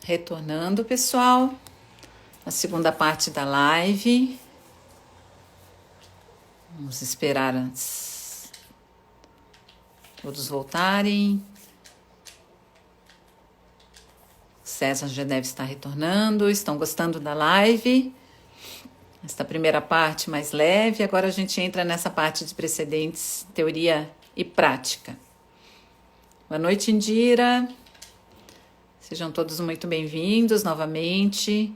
Retornando, pessoal, a segunda parte da live. Vamos esperar antes todos voltarem. César já deve estar retornando. Estão gostando da live? Esta primeira parte mais leve. Agora a gente entra nessa parte de precedentes, teoria e prática. Boa noite, Indira. Sejam todos muito bem-vindos novamente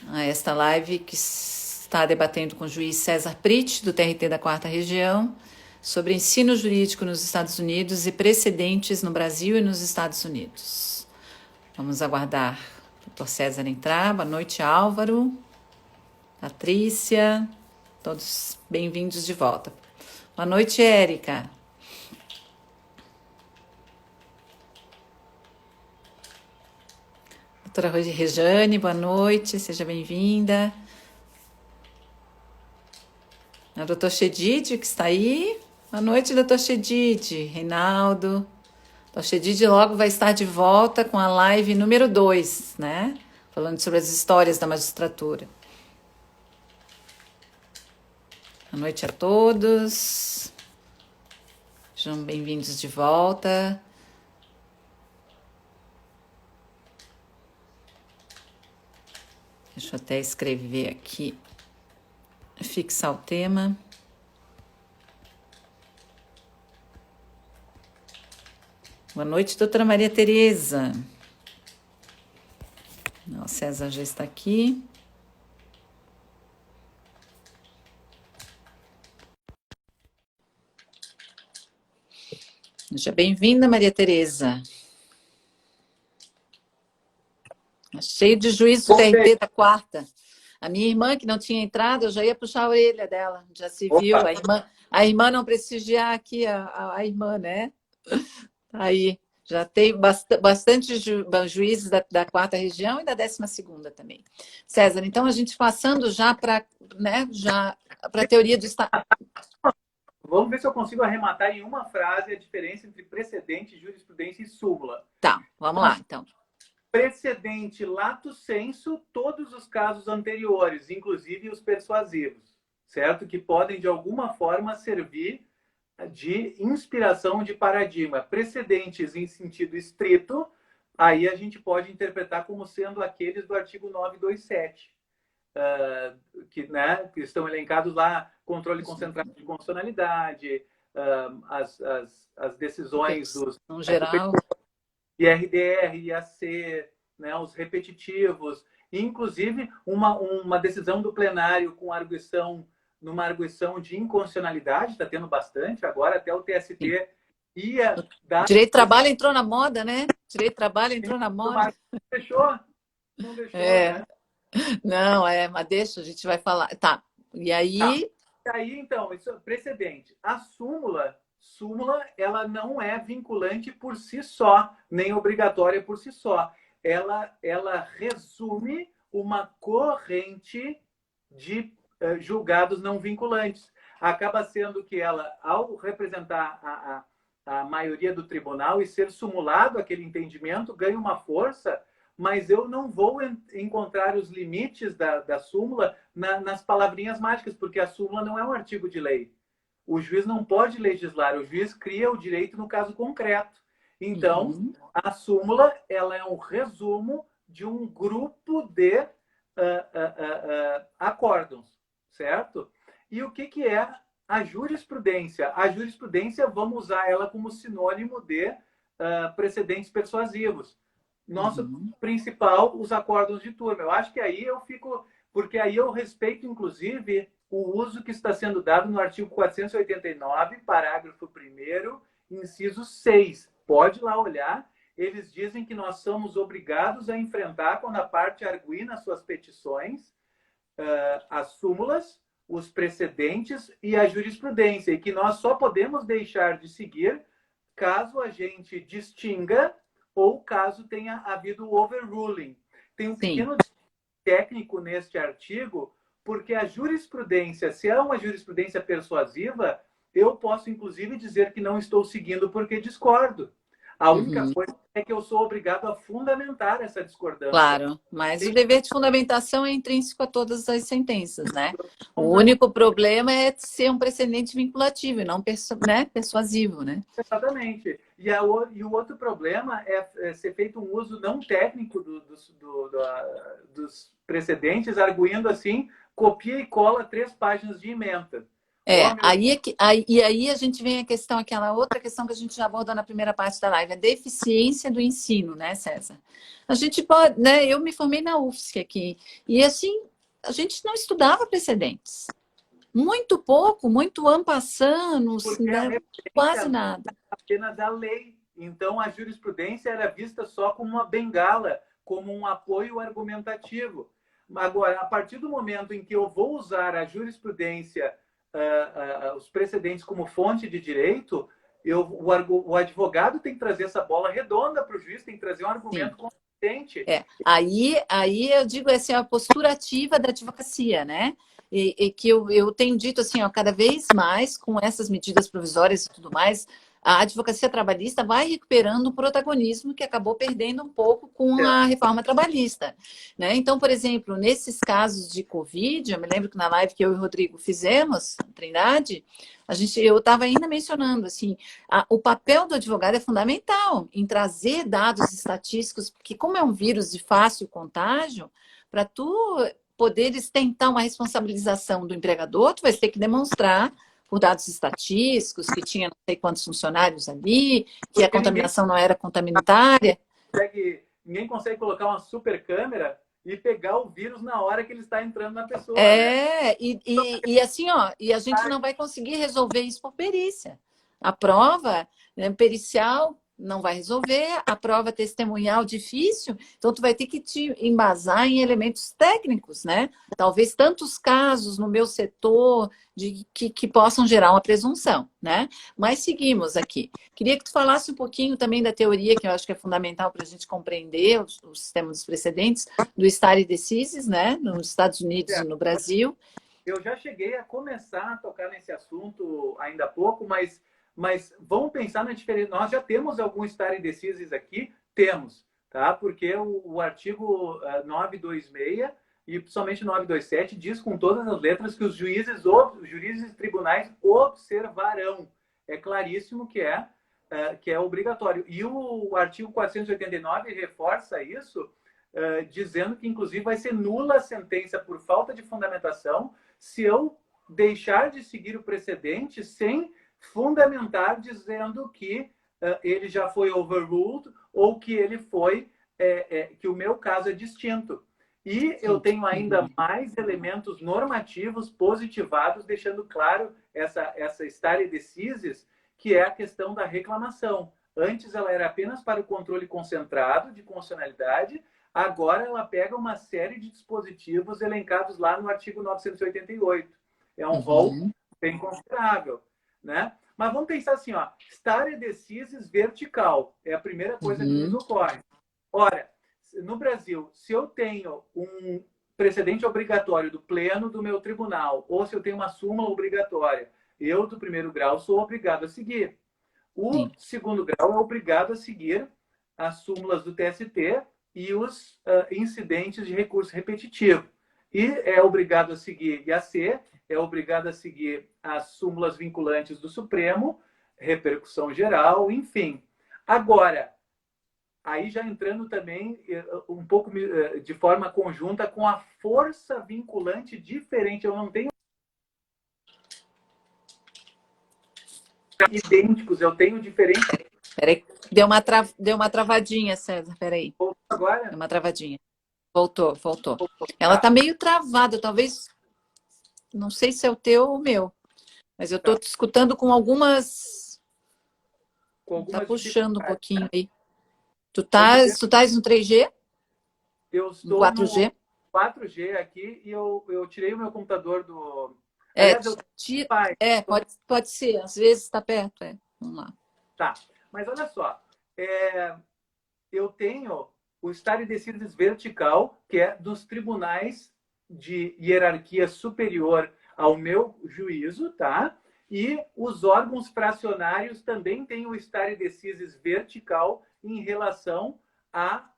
a esta live que está debatendo com o juiz César Pritt, do TRT da 4ª Região, sobre ensino jurídico nos Estados Unidos e precedentes no Brasil e nos Estados Unidos. Vamos aguardar o Dr. César entrar. Boa noite, Álvaro, Patrícia, todos bem-vindos de volta. Boa noite, Érica. Doutora Rejane, boa noite, seja bem-vinda. O doutor Chedid, que está aí. Boa noite, doutor Chedid. Reinaldo. Doutor Chedid logo vai estar de volta com a live número 2, né? Falando sobre as histórias da magistratura. Boa noite a todos. Sejam bem-vindos de volta. Deixa eu até escrever aqui, fixar o tema. Boa noite, doutora Maria Tereza. O César já está aqui. Seja bem-vinda, Maria Tereza. Cheio de juízo do TRT da 4ª. A minha irmã, que não tinha entrado, eu já ia puxar a orelha dela. Já se viu, a irmã não prestigiar aqui a irmã, né? Aí, já tem bastante juízes da 4ª Região e da 12ª também. César, então a gente passando já para, né, a teoria de Estado. Vamos ver se eu consigo arrematar em uma frase a diferença entre precedente, jurisprudência e súmula. Tá, vamos lá, então. Precedente lato sensu, todos os casos anteriores, inclusive os persuasivos, certo? Que podem, de alguma forma, servir de inspiração de paradigma. Precedentes em sentido estrito, aí a gente pode interpretar como sendo aqueles do artigo 927, que estão elencados lá, controle concentrado de constitucionalidade, as decisões dos... No geral... IRDR, IAC, né, os repetitivos, inclusive uma decisão do plenário com numa arguição de inconstitucionalidade, está tendo bastante, agora até o TST ia dar... Direito do trabalho entrou na moda, né? Direito do trabalho entrou na moda. Não deixou, né? Não, mas deixa, a gente vai falar. Tá, e aí... Aí, então, isso é precedente. A súmula, ela não é vinculante por si só, nem obrigatória por si só. Ela resume uma corrente de julgados não vinculantes. Acaba sendo que ela, ao representar a maioria do tribunal e ser sumulado aquele entendimento, ganha uma força, mas eu não vou encontrar os limites da súmula nas palavrinhas mágicas, porque a súmula não é um artigo de lei. O juiz não pode legislar, o juiz cria o direito no caso concreto. Então, a súmula ela é um resumo de um grupo de acórdons, certo? E o que é a jurisprudência? A jurisprudência, vamos usar ela como sinônimo de precedentes persuasivos. Nosso principal, os acórdons de turma. Eu acho que aí eu fico... Porque aí eu respeito, inclusive, o uso que está sendo dado no artigo 489, parágrafo 1º, inciso 6. Pode lá olhar. Eles dizem que nós somos obrigados a enfrentar, quando a parte arguir nas suas petições, as súmulas, os precedentes e a jurisprudência. E que nós só podemos deixar de seguir caso a gente distinga ou caso tenha havido overruling. Tem um pequeno técnico neste artigo, porque a jurisprudência, se é uma jurisprudência persuasiva, eu posso, inclusive, dizer que não estou seguindo porque discordo. A única Uhum. coisa é que eu sou obrigado a fundamentar essa discordância. Claro, mas o dever de fundamentação é intrínseco a todas as sentenças, né? O Completamente. único problema é ser um precedente vinculativo e não né, persuasivo, né? Exatamente. E o outro problema é ser feito um uso não técnico dos precedentes, arguindo assim, copia e cola 3 páginas de ementa. Oh, meu Aí, e aí a gente vem a questão, aquela outra questão que a gente já abordou na primeira parte da live, a deficiência do ensino, né, César? A gente pode, né? Eu me formei na UFSC aqui, e assim, a gente não estudava precedentes. Muito pouco, muito en passant, porque a né, quase referência nada. apenas da lei. Então, a jurisprudência era vista só como uma bengala, como um apoio argumentativo. Agora, a partir do momento em que eu vou usar a jurisprudência, os precedentes como fonte de direito, o advogado tem que trazer essa bola redonda para o juiz, tem que trazer um Sim. argumento consistente. Aí eu digo assim, a postura ativa da advocacia, né? E que eu tenho dito assim, ó, cada vez mais com essas medidas provisórias e tudo mais, a advocacia trabalhista vai recuperando o protagonismo que acabou perdendo um pouco com a reforma trabalhista, né? Então, por exemplo, nesses casos de Covid, eu me lembro que na live que eu e o Rodrigo fizemos, Trindade, eu estava ainda mencionando assim, o papel do advogado é fundamental em trazer dados estatísticos, porque como é um vírus de fácil contágio, para tu poderes tentar uma responsabilização do empregador, tu vai ter que demonstrar por dados estatísticos que tinha não sei quantos funcionários ali, que a Porque ninguém contaminação não era contaminária. consegue colocar uma super câmera e pegar o vírus na hora que ele está entrando na pessoa, né? E assim, ó, e a gente não vai conseguir resolver isso por perícia. A prova, né, pericial não vai resolver, a prova testemunhal difícil, então tu vai ter que te embasar em elementos técnicos, né? Talvez tantos casos no meu setor que possam gerar uma presunção, né? Mas seguimos aqui. Queria que tu falasse um pouquinho também da teoria, que eu acho que é fundamental para a gente compreender o sistema dos precedentes, do stare decisis, né? Nos Estados Unidos e no Brasil. Eu já cheguei a começar a tocar nesse assunto ainda há pouco, mas vamos pensar na diferença. Nós já temos alguns stare decisis aqui? Temos, tá? Porque o artigo 926 e principalmente 927 diz com todas as letras que os juízes e tribunais observarão. É claríssimo que é obrigatório. E o artigo 489 reforça isso, dizendo que, inclusive, vai ser nula a sentença por falta de fundamentação se eu deixar de seguir o precedente sem fundamentar, dizendo que ele já foi overruled ou que ele foi, que o meu caso é distinto. E eu tenho ainda mais elementos normativos positivados, deixando claro essa stare decisis, que é a questão da reclamação. Antes ela era apenas para o controle concentrado de constitucionalidade, agora ela pega uma série de dispositivos elencados lá no artigo 988. É um rol bem considerável, né? Mas vamos pensar assim, ó, stare decisis vertical é a primeira coisa que nos ocorre. Ora, no Brasil, se eu tenho um precedente obrigatório do pleno do meu tribunal, ou se eu tenho uma súmula obrigatória, eu do primeiro grau sou obrigado a seguir. O segundo grau é obrigado a seguir as súmulas do TST e os incidentes de recurso repetitivo. E é obrigado a seguir IAC, é obrigado a seguir as súmulas vinculantes do Supremo, repercussão geral, enfim. Agora, aí já entrando também um pouco de forma conjunta com a força vinculante diferente. Eu não tenho idênticos, eu tenho diferentes. Peraí, deu uma travadinha, César, peraí. Agora? Deu uma travadinha. Voltou. Ela tá meio travada, talvez, não sei se é o teu ou o meu, mas eu tô te escutando com algumas... tá puxando um pouquinho aí. Tu estás no 3G? Eu estou no 4G? no 4G aqui e eu tirei o meu computador do... Pode ser, às vezes está perto. Vamos lá. Tá, mas olha só, eu tenho o stare decisis vertical, que é dos tribunais de hierarquia superior ao meu juízo, tá? E os órgãos fracionários também têm o stare decisis vertical em relação a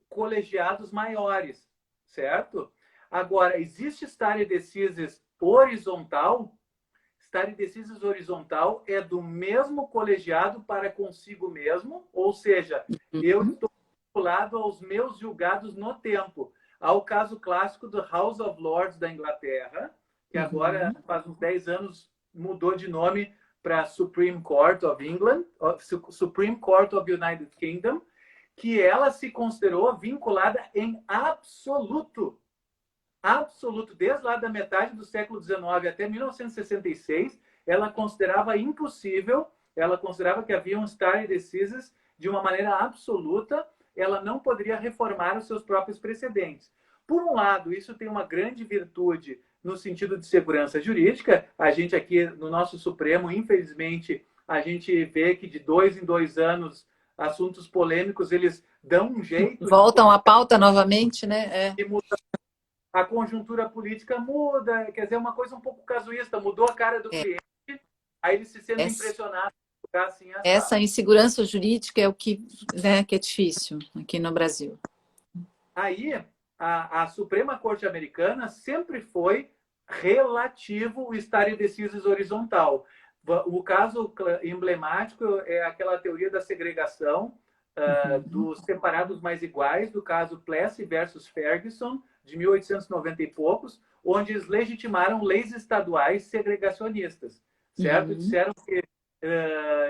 colegiados maiores, certo? Agora, existe stare decisis horizontal. Stare decisis horizontal é do mesmo colegiado para consigo mesmo, ou seja, eu estou vinculado aos meus julgados no tempo. Há o caso clássico do House of Lords da Inglaterra, que agora faz uns 10 anos mudou de nome para Supreme Court of England, Supreme Court of United Kingdom, que ela se considerou vinculada em absoluto, desde lá da metade do século XIX até 1966, ela considerava impossível, ela considerava que havia um stare decisis de uma maneira absoluta, ela não poderia reformar os seus próprios precedentes. Por um lado, isso tem uma grande virtude no sentido de segurança jurídica. A gente aqui no nosso Supremo, infelizmente, a gente vê que de 2 em 2 anos assuntos polêmicos eles dão um jeito. Voltam à pauta novamente, né? A conjuntura política muda, quer dizer, é uma coisa um pouco casuísta, mudou a cara do cliente, aí ele se sente impressionado. Assim, essa insegurança jurídica é o que, né, que é difícil aqui no Brasil. Aí, a Suprema Corte Americana sempre foi relativo o stare decisis horizontal. O caso emblemático é aquela teoria da segregação dos separados mais iguais, do caso Plessy versus Ferguson, de 1890 e poucos, onde eles legitimaram leis estaduais segregacionistas, certo? Disseram que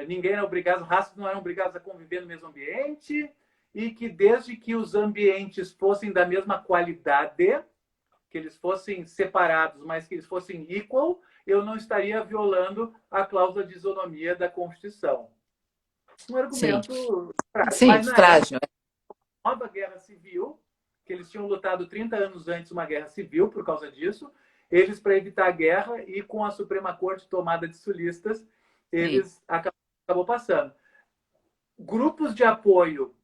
ninguém era obrigado, raças não eram obrigadas a conviver no mesmo ambiente e que desde que os ambientes fossem da mesma qualidade, que eles fossem separados, mas que eles fossem equal, eu não estaria violando a cláusula de isonomia da Constituição. Um argumento frágil. Nova guerra civil, que eles tinham lutado 30 anos antes uma guerra civil por causa disso, eles, para evitar a guerra e com a Suprema Corte tomada de sulistas, eles acabou passando. Grupos de apoio,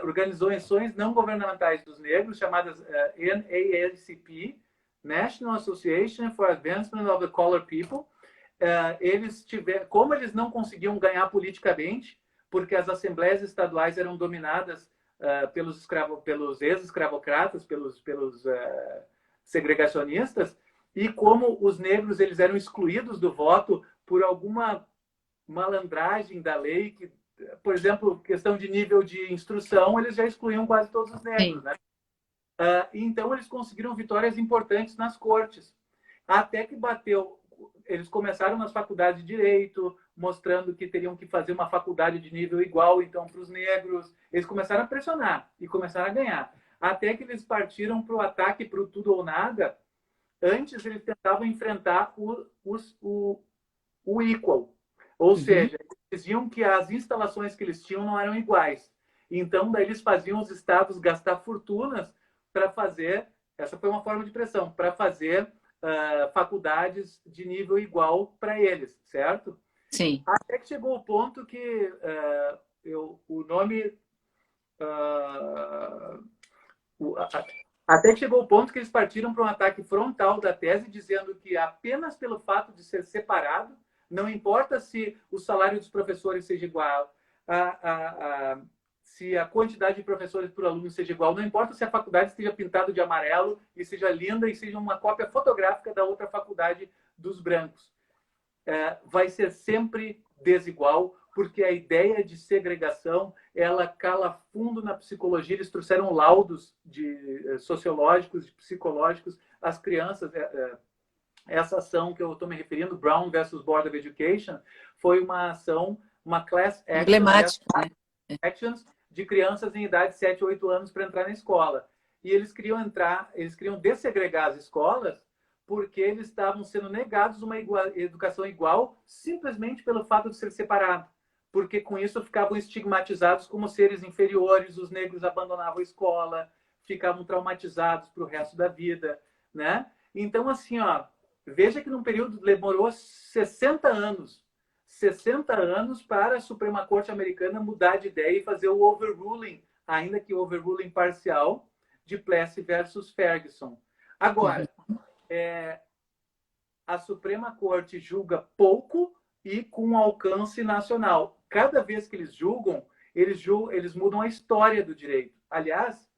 organizações não governamentais dos negros, chamadas NAACP, National Association for Advancement of the Colored People, como eles não conseguiam ganhar politicamente, porque as assembleias estaduais eram dominadas pelos ex-escravocratas, pelos segregacionistas, e como os negros eles eram excluídos do voto por alguma malandragem da lei, que, por exemplo, questão de nível de instrução, eles já excluíam quase todos os negros, né? Então, eles conseguiram vitórias importantes nas cortes. Até que eles começaram nas faculdades de Direito, mostrando que teriam que fazer uma faculdade de nível igual, então, para os negros. Eles começaram a pressionar e começaram a ganhar. Até que eles partiram para o ataque para o tudo ou nada. Antes, eles tentavam enfrentar o equal. Ou seja, eles diziam que as instalações que eles tinham não eram iguais. Então, daí eles faziam os estados gastar fortunas para fazer, essa foi uma forma de pressão, para fazer faculdades de nível igual para eles, certo? Sim. Até que chegou o ponto que até que chegou o ponto que eles partiram para um ataque frontal da tese, dizendo que apenas pelo fato de ser separado, não importa se o salário dos professores seja igual, se a quantidade de professores por aluno seja igual, não importa se a faculdade esteja pintada de amarelo e seja linda e seja uma cópia fotográfica da outra faculdade dos brancos. Vai ser sempre desigual, porque a ideia de segregação ela cala fundo na psicologia. Eles trouxeram laudos sociológicos, psicológicos, às crianças. Essa ação que eu estou me referindo, Brown versus Board of Education, foi uma ação, uma class action, emblemática, né? Actions de crianças em idade de 7, 8 anos para entrar na escola. E eles queriam dessegregar as escolas porque eles estavam sendo negados uma educação igual simplesmente pelo fato de ser separado. Porque com isso ficavam estigmatizados como seres inferiores, os negros abandonavam a escola, ficavam traumatizados para o resto da vida, né? Então, assim, veja que num período demorou 60 anos para a Suprema Corte Americana mudar de ideia e fazer o overruling, ainda que overruling parcial, de Plessy versus Ferguson. Agora, a Suprema Corte julga pouco e com alcance nacional. Cada vez que eles julgam, eles mudam a história do direito. Aliás,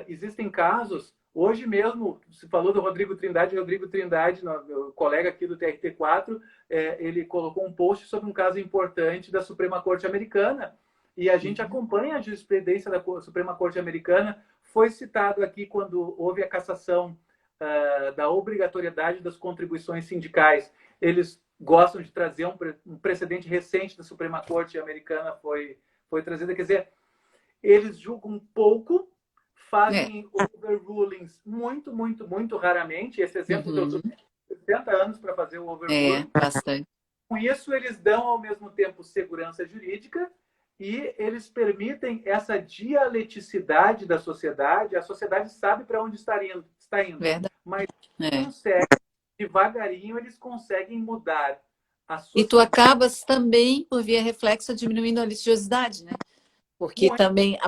existem casos, hoje mesmo, se falou do Rodrigo Trindade, meu colega aqui do TRT4, ele colocou um post sobre um caso importante da Suprema Corte Americana, e a gente acompanha a jurisprudência da Suprema Corte Americana. Foi citado aqui quando houve a cassação da obrigatoriedade das contribuições sindicais. Eles gostam de trazer um precedente recente da Suprema Corte Americana, foi trazido. Quer dizer, eles julgam pouco, fazem overrulings muito, muito, muito raramente. Esse exemplo deu 60 anos para fazer o overruling. Bastante. Com isso, eles dão, ao mesmo tempo, segurança jurídica e eles permitem essa dialeticidade da sociedade. A sociedade sabe para onde está indo. Verdade. Mas devagarinho, eles conseguem mudar a sociedade. E tu acabas também, por via reflexa, diminuindo a litigiosidade, né? Porque também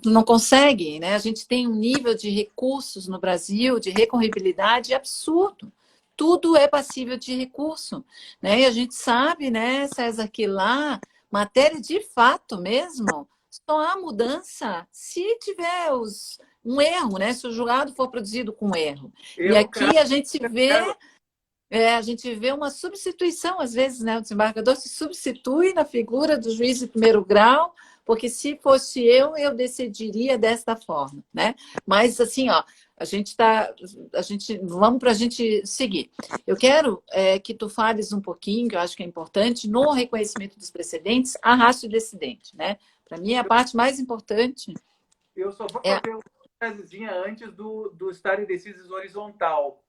não consegue, né? A gente tem um nível de recursos no Brasil, de recorribilidade absurdo. Tudo é passível de recurso, né? E a gente sabe, né, César, que lá, matéria de fato mesmo, só há mudança se tiver um erro, né? Se o julgado for produzido com erro. E aqui a gente vê uma substituição, às vezes, né? O desembargador se substitui na figura do juiz de primeiro grau, porque se fosse eu decidiria desta forma, né? Mas assim, ó, vamos para a gente seguir. Eu quero que tu fales um pouquinho, que eu acho que é importante, no reconhecimento dos precedentes, a ratio decidente, né? Para mim, a parte mais importante. Eu só vou fazer uma frasezinha antes do stare decisis horizontal.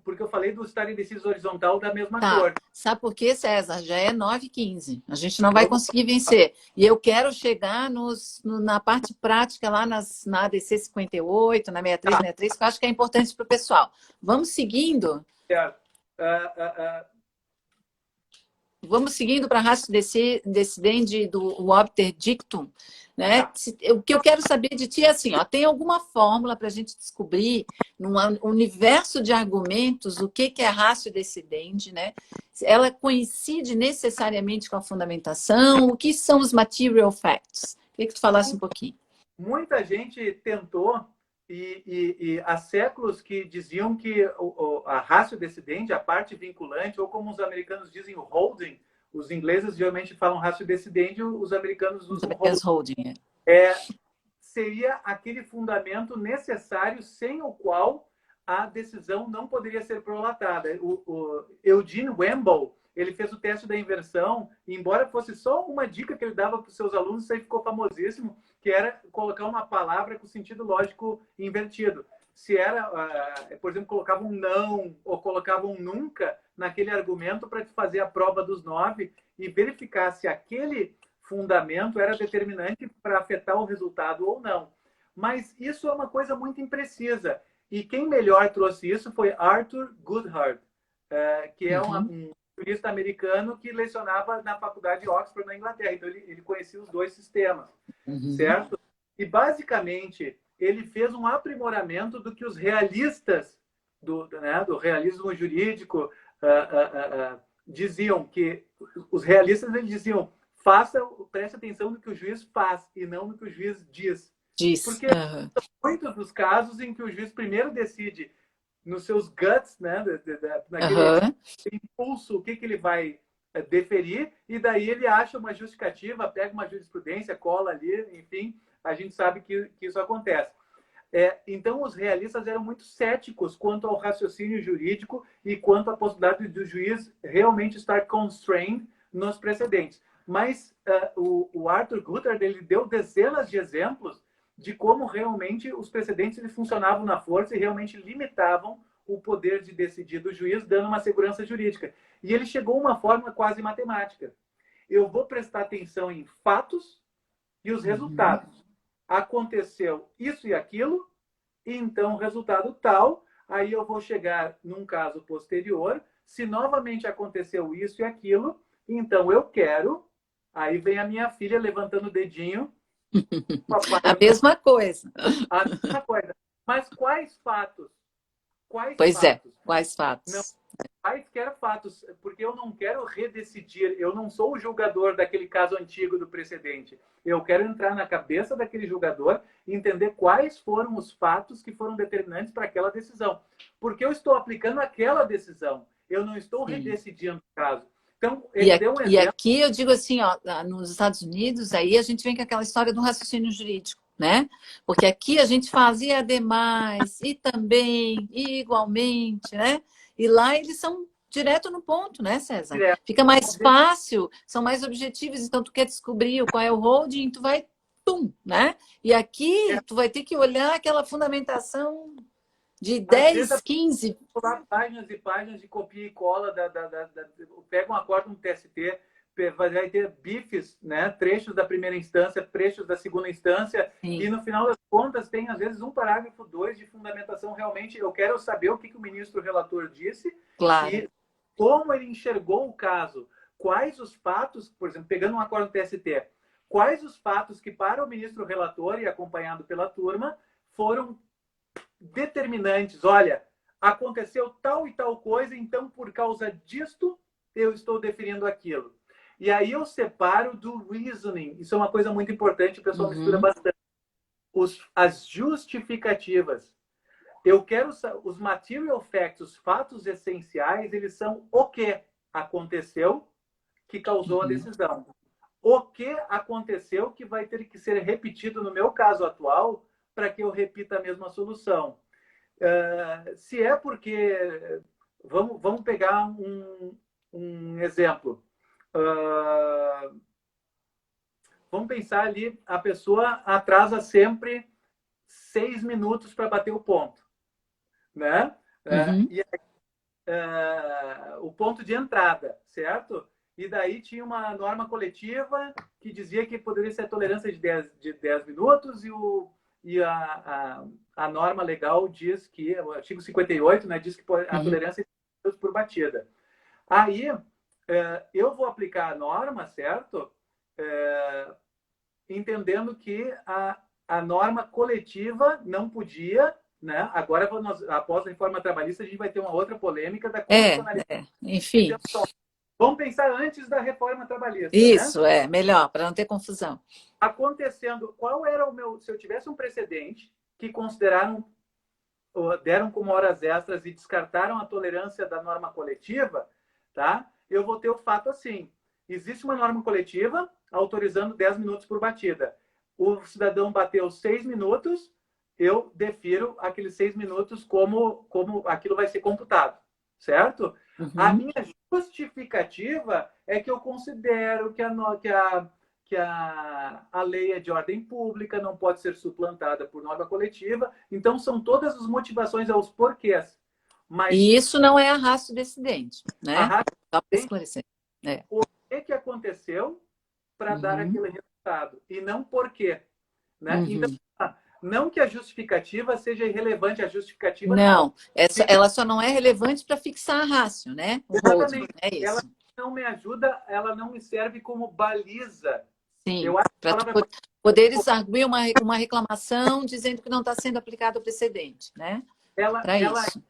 Porque eu falei do stare decisis horizontal da mesma corte. Sabe por quê, César? Já é 9h15. A gente não vai conseguir vencer. E eu quero chegar na parte prática lá na ADC 58, na 6363, que eu acho que é importante para o pessoal. Vamos seguindo? Vamos seguindo para a ratio decidendi do obter dictum, né? O que eu quero saber de ti é assim, ó, tem alguma fórmula para a gente descobrir num universo de argumentos o que é a ratio decidendi, né? Ela coincide necessariamente com a fundamentação? O que são os material facts? Queria que tu falasse um pouquinho. Muita gente tentou e há séculos que diziam que a ratio decidendi, a parte vinculante, ou como os americanos dizem, o holding, os ingleses geralmente falam ratio decidendi, os americanos usam holding. Seria aquele fundamento necessário sem o qual a decisão não poderia ser prolatada. O Eugene Wemble, ele fez o teste da inversão, e embora fosse só uma dica que ele dava para os seus alunos, isso aí ficou famosíssimo, que era colocar uma palavra com sentido lógico invertido. Se era, por exemplo, colocava um não ou colocava um nunca naquele argumento para fazer a prova dos 9 e verificar se aquele fundamento era determinante para afetar o resultado ou não. Mas isso é uma coisa muito imprecisa. E quem melhor trouxe isso foi Arthur Goodhart, que é um jurista americano que lecionava na faculdade de Oxford, na Inglaterra. Então, ele conhecia os dois sistemas, certo? E, basicamente, ele fez um aprimoramento do que os realistas do realismo jurídico diziam, que os realistas eles diziam, preste atenção no que o juiz faz e não no que o juiz diz. Porque muitos dos casos em que o juiz primeiro decide nos seus guts, né, naquele impulso, o que ele vai deferir, e daí ele acha uma justificativa, pega uma jurisprudência, cola ali, enfim, a gente sabe que isso acontece. Então, os realistas eram muito céticos quanto ao raciocínio jurídico e quanto à possibilidade do juiz realmente estar constrained nos precedentes. Mas o Arthur Goodhart, ele deu dezenas de exemplos de como realmente os precedentes eles funcionavam na força e realmente limitavam o poder de decidir do juiz, dando uma segurança jurídica. E ele chegou a uma forma quase matemática. Eu vou prestar atenção em fatos e os resultados. Aconteceu isso e aquilo, e então resultado tal, aí eu vou chegar num caso posterior, se novamente aconteceu isso e aquilo, então eu quero, aí vem a minha filha levantando o dedinho. A mesma coisa. A mesma coisa. Mas quais fatos? Quais Pois é, fatos? quais Não, fatos? quaisquer fatos, porque eu não quero redecidir, eu não sou o julgador daquele caso antigo do precedente. Eu quero entrar na cabeça daquele julgador e entender quais foram os fatos que foram determinantes para aquela decisão. Porque eu estou aplicando aquela decisão, eu não estou Sim. redecidindo o caso. Então, E, ele deu um e exemplo. aqui eu digo assim, ó, nos Estados Unidos, aí a gente vem com aquela história do raciocínio jurídico, né? Porque aqui a gente fazia ademais, e também, e igualmente, né? E lá eles são direto no ponto, né, César? Direto. Fica mais fácil, são mais objetivos, então tu quer descobrir qual é o holding, tu vai, pum, né? E aqui tu vai ter que olhar aquela fundamentação de Às vezes, 10, 15. lá páginas e páginas de copia e cola, pega um acordo no TST, vai ter bifes, né? Trechos da primeira instância, trechos da segunda instância, Sim, e no final das contas tem, às vezes, um parágrafo, dois de fundamentação. Realmente, eu quero saber o que o ministro relator disse claro. e como ele enxergou o caso. Quais os fatos, por exemplo, pegando um acordo do TST, quais os fatos que, para o ministro relator e acompanhado pela turma, foram determinantes. Olha, aconteceu tal e tal coisa, então por causa disto eu estou definindo aquilo. E aí eu separo do reasoning. Isso é uma coisa muito importante, o pessoal mistura bastante. As justificativas. Eu quero os material facts, os fatos essenciais, eles são o que aconteceu que causou a decisão. O que aconteceu que vai ter que ser repetido no meu caso atual para que eu repita a mesma solução. Se é porque... Vamos pegar um exemplo. Vamos pensar ali, a pessoa atrasa sempre 6 minutos para bater o ponto, né? Uhum. E o ponto de entrada, certo? E daí tinha uma norma coletiva que dizia que poderia ser a tolerância de 10 minutos a norma legal diz que, o artigo 58, né, diz que a tolerância é 10 minutos por batida. Aí, eu vou aplicar a norma, certo? Entendendo que a norma coletiva não podia, né? Agora, após a reforma trabalhista, a gente vai ter uma outra polêmica da constitucionalidade. Enfim. Vamos pensar antes da reforma trabalhista, né? Isso, é melhor, para não ter confusão. Acontecendo, qual era o meu... Se eu tivesse um precedente que consideraram, deram como horas extras e descartaram a tolerância da norma coletiva, tá? Eu vou ter o fato assim. Existe uma norma coletiva autorizando 10 minutos por batida. O cidadão bateu 6 minutos, eu defiro aqueles 6 minutos como aquilo vai ser computado, certo? A minha justificativa é que eu considero que a lei é de ordem pública, não pode ser suplantada por norma coletiva. Então, são todas as motivações aos porquês. Mas e isso não é arrasto descendente, né? Só para descendente, esclarecer. o que aconteceu para dar aquele resultado, e não por quê. Né? Então, não que a justificativa seja irrelevante, a justificativa não, ela só não é relevante para fixar a rácio, né? O holding, exatamente. é isso. Ela não me ajuda, ela não me serve como baliza. Sim, Eu acho que a para palavra poderes arguir uma reclamação dizendo que não está sendo aplicado o precedente, né? ela, Para ela, isso.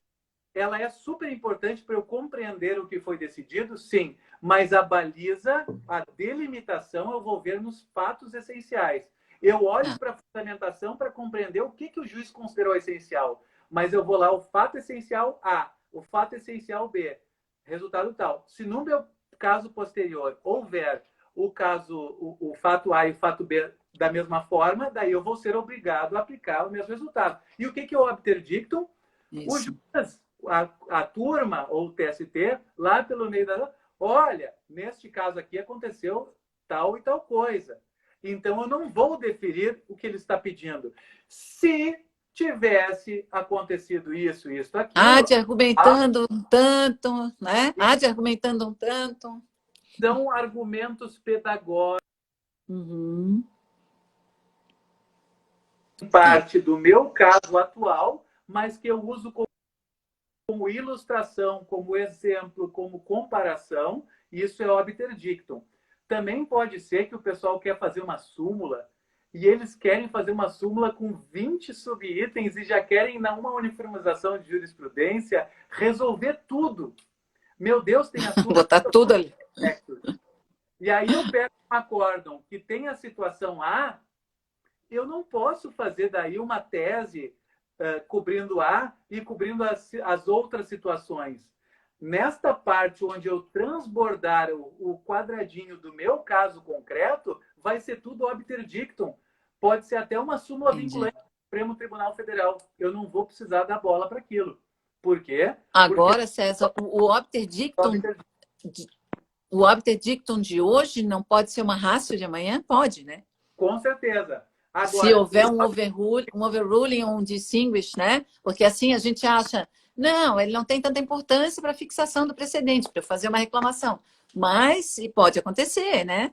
ela é super importante para eu compreender o que foi decidido, sim, mas a baliza, a delimitação, eu vou ver nos fatos essenciais. Eu olho para a fundamentação para compreender o que o juiz considerou essencial, mas eu vou lá, o fato essencial A, o fato essencial B, resultado tal. Se no meu caso posterior houver o fato A e o fato B da mesma forma, daí eu vou ser obrigado a aplicar o mesmo resultado. E o que é o obter dictum? O Isso. juiz, a turma ou o TST, lá pelo meio da... Olha, neste caso aqui aconteceu tal e tal coisa. Então, eu não vou deferir o que ele está pedindo. Se tivesse acontecido isso, aquilo... Há de argumentando um tanto, né? Há de argumentando um tanto. São argumentos pedagógicos. Parte do meu caso atual, mas que eu uso como ilustração, como exemplo, como comparação. Isso é obter dictum. Também pode ser que o pessoal quer fazer uma súmula e eles querem fazer uma súmula com 20 subitens e já querem, numa uniformização de jurisprudência, resolver tudo. Meu Deus, tem assunto Botar tudo ali. E aí eu pego um acórdão que tem a situação A, eu não posso fazer daí uma tese cobrindo A e cobrindo as outras situações. Nesta parte onde eu transbordar o quadradinho do meu caso concreto, vai ser tudo obter dictum. Pode ser até uma súmula vinculante do Supremo Tribunal Federal. Eu não vou precisar dar bola para aquilo. Por quê? Agora, César, o obter dictum de hoje não pode ser uma ratio de amanhã? Pode, né? Com certeza. Agora, se houver um overruling ou um distinguish, né? Porque assim a gente acha, não, ele não tem tanta importância para a fixação do precedente, para eu fazer uma reclamação. Mas pode acontecer, né?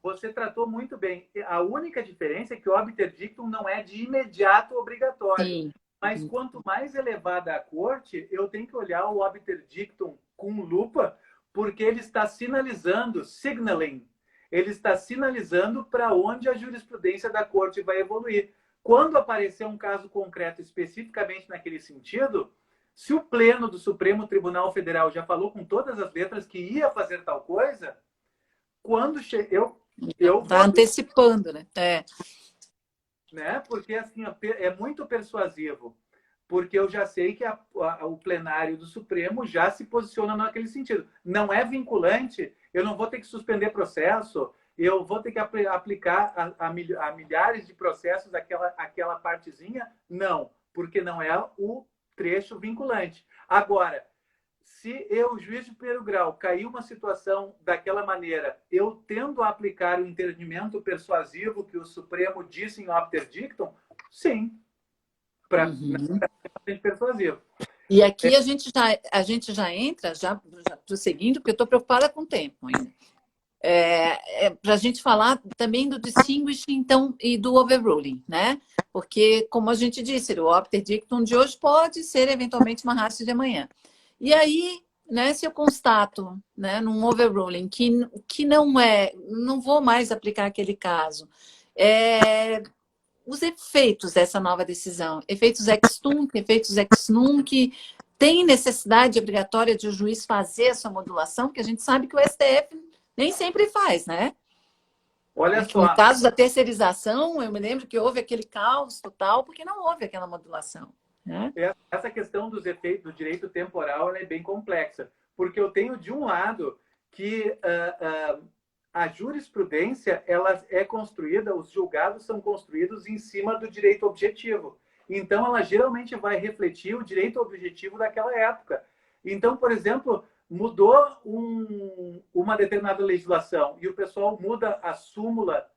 Você tratou muito bem. A única diferença é que o obter dictum não é de imediato obrigatório. Sim. Mas quanto mais elevada a corte, eu tenho que olhar o obter dictum com lupa, porque ele está sinalizando, signaling, ele está sinalizando para onde a jurisprudência da corte vai evoluir. Quando aparecer um caso concreto especificamente naquele sentido, se o pleno do Supremo Tribunal Federal já falou com todas as letras que ia fazer tal coisa, quando eu tá antecipando, né? Né? Porque assim, é muito persuasivo. Porque eu já sei que o plenário do Supremo já se posiciona naquele sentido. Não é vinculante, eu não vou ter que suspender processo, eu vou ter que aplicar a milhares de processos aquela partezinha. Não, porque não é o trecho vinculante. Agora, se eu, juiz de primeiro grau, cair uma situação daquela maneira, eu tendo a aplicar o entendimento persuasivo que o Supremo disse em obter dictum, sim, para persuasivo. E aqui a gente já entra, já prosseguindo, porque eu estou preocupada com o tempo ainda. Para a gente falar também do distinguishing, então, e do overruling, né? Porque, como a gente disse, o obter dictum de hoje pode ser eventualmente uma ratio de amanhã. E aí, né, se eu constato, né, num overruling que não vou mais aplicar aquele caso, os efeitos dessa nova decisão, efeitos ex tunc, efeitos ex nunc, tem necessidade obrigatória de o juiz fazer essa modulação, porque a gente sabe que o STF nem sempre faz, né? Olha só. No caso da terceirização, eu me lembro que houve aquele caos total, porque não houve aquela modulação. Né? Essa questão dos efeitos do direito temporal é bem complexa, porque eu tenho, de um lado, que a jurisprudência ela é construída, os julgados são construídos em cima do direito objetivo. Então, ela geralmente vai refletir o direito objetivo daquela época. Então, por exemplo, mudou uma determinada legislação e o pessoal muda a súmula,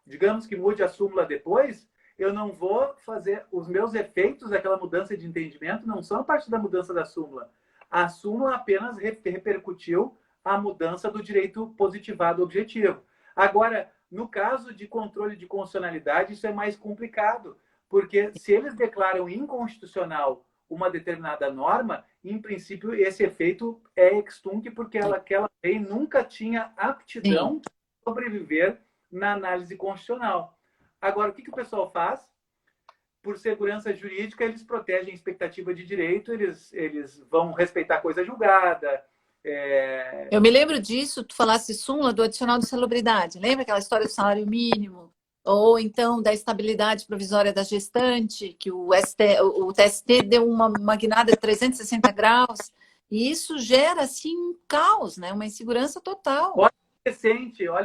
digamos que mude a súmula depois, eu não vou fazer os meus efeitos daquela mudança de entendimento, não são a partir da mudança da súmula. A súmula apenas repercutiu a mudança do direito positivado objetivo. Agora, no caso de controle de constitucionalidade, isso é mais complicado, porque se eles declaram inconstitucional uma determinada norma, em princípio, esse efeito é ex tunc, porque aquela lei nunca tinha aptidão de sobreviver na análise constitucional. Agora, o que o pessoal faz? Por segurança jurídica, eles protegem a expectativa de direito, eles vão respeitar a coisa julgada. Eu me lembro disso, tu falasse súmula do adicional de salubridade. Lembra aquela história do salário mínimo? Ou então da estabilidade provisória da gestante, que o TST deu uma guinada de 360 graus. E isso gera, assim, um caos, né? Uma insegurança total. Olha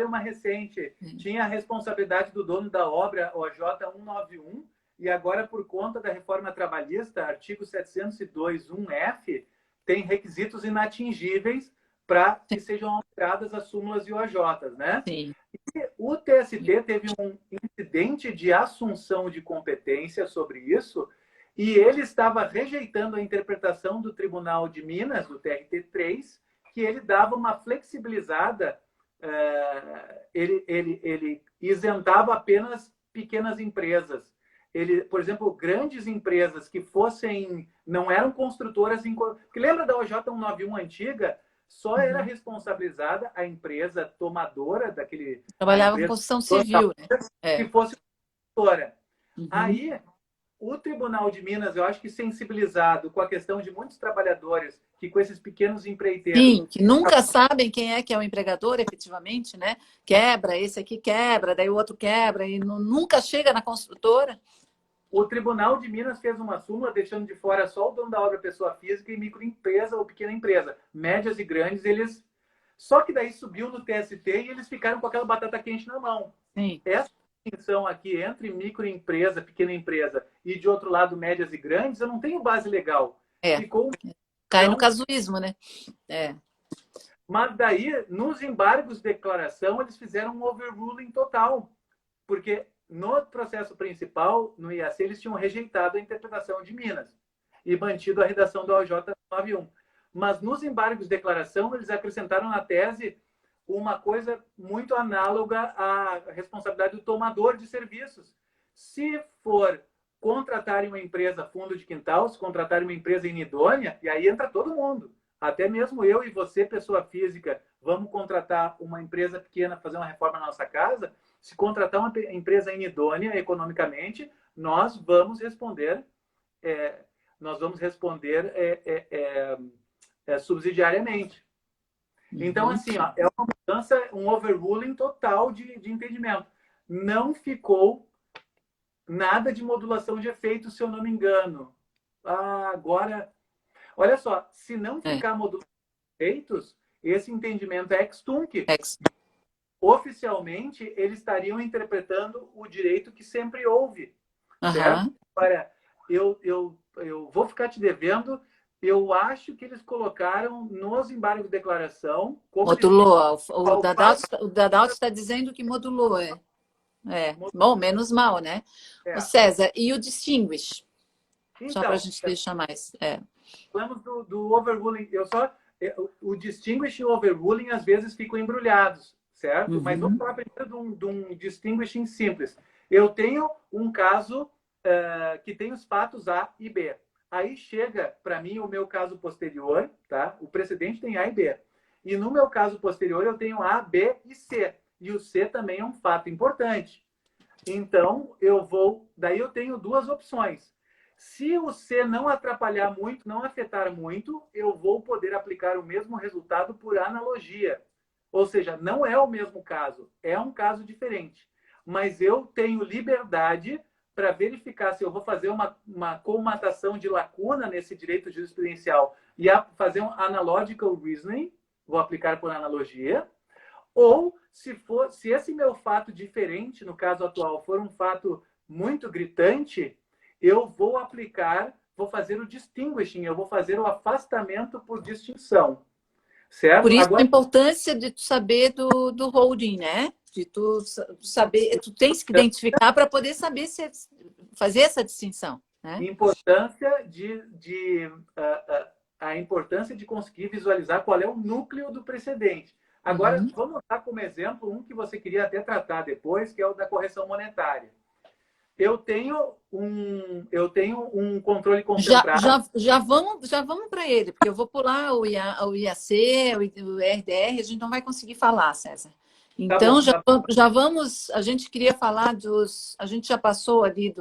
uma recente. Tinha a responsabilidade do dono da obra, OJ 191, e agora, por conta da reforma trabalhista, artigo 702.1f, tem requisitos inatingíveis para que sejam alteradas as súmulas e OJs, né? Sim. E o TST teve um incidente de assunção de competência sobre isso, e ele estava rejeitando a interpretação do Tribunal de Minas, do TRT3, que ele dava uma flexibilizada, ele isentava apenas pequenas empresas. Por exemplo, grandes empresas que não eram construtoras... Porque lembra da OJ 191 antiga? Só era responsabilizada a empresa tomadora daquele... Trabalhava com construção civil, né? Que fosse construtora. Uhum. Aí, o Tribunal de Minas, eu acho que sensibilizado com a questão de muitos trabalhadores que com esses pequenos empreiteiros... Sim, que nunca sabem quem é que é o empregador, efetivamente, né? Quebra, esse aqui quebra, daí o outro quebra, e nunca chega na construtora. O Tribunal de Minas fez uma súmula deixando de fora só o dono da obra, pessoa física, e microempresa ou pequena empresa. Médias e grandes, eles... Só que daí subiu no TST e eles ficaram com aquela batata quente na mão. Sim. Essa distinção aqui entre microempresa, pequena empresa e, de outro lado, médias e grandes, eu não tenho base legal. Ficou... Cai no casuísmo, né? Mas daí, nos embargos de declaração, eles fizeram um overruling total. Porque no processo principal, no IAC, eles tinham rejeitado a interpretação de Minas e mantido a redação do OJ 91. Mas nos embargos de declaração, eles acrescentaram na tese uma coisa muito análoga à responsabilidade do tomador de serviços. Se for contratar uma empresa fundo de quintal, se contratar uma empresa inidônea, e aí entra todo mundo. Até mesmo eu e você, pessoa física, vamos contratar uma empresa pequena, fazer uma reforma na nossa casa. Se contratar uma empresa inidônea economicamente, nós vamos responder, subsidiariamente. Então, assim, ó, é uma mudança, um overruling total de entendimento. Não ficou nada de modulação de efeito, se eu não me engano. Agora, olha só, se não ficar modulação de efeitos, esse entendimento é ex-tunc. Oficialmente, eles estariam interpretando o direito que sempre houve. Certo? Agora, eu vou ficar te devendo. Eu acho que eles colocaram nos embargos de declaração... Modulou. O Dadalto está dizendo que modulou. Bom, menos mal, né? O César, e o distinguish? Então, só para a gente deixar mais... Falamos do overruling. O distinguish e o overruling, às vezes, ficam embrulhados, certo? Mas vamos falar primeiro de um distinguishing simples. Eu tenho um caso que tem os fatos A e B. Aí chega, para mim, o meu caso posterior, tá? O precedente tem A e B. E no meu caso posterior, eu tenho A, B e C. E o C também é um fato importante. Então, daí eu tenho duas opções. Se o C não atrapalhar muito, não afetar muito, eu vou poder aplicar o mesmo resultado por analogia. Ou seja, não é o mesmo caso, é um caso diferente. Mas eu tenho liberdade para verificar se eu vou fazer uma comatação de lacuna nesse direito jurisprudencial e fazer um analogical reasoning, vou aplicar por analogia, ou se esse meu fato diferente, no caso atual, for um fato muito gritante, eu vou fazer o distinguishing, eu vou fazer o afastamento por distinção. Certo? Por isso a importância de tu saber do holding, né? De tu saber, tu tens que identificar para poder saber fazer essa distinção. Né? A importância de conseguir visualizar qual é o núcleo do precedente. Agora, vamos dar como exemplo um que você queria até tratar depois, que é o da correção monetária. Eu tenho um controle concentrado. Já vamos para ele, porque eu vou pular o IAC, o RDR, a gente não vai conseguir falar, César. Então, já vamos... A gente queria falar a gente já passou ali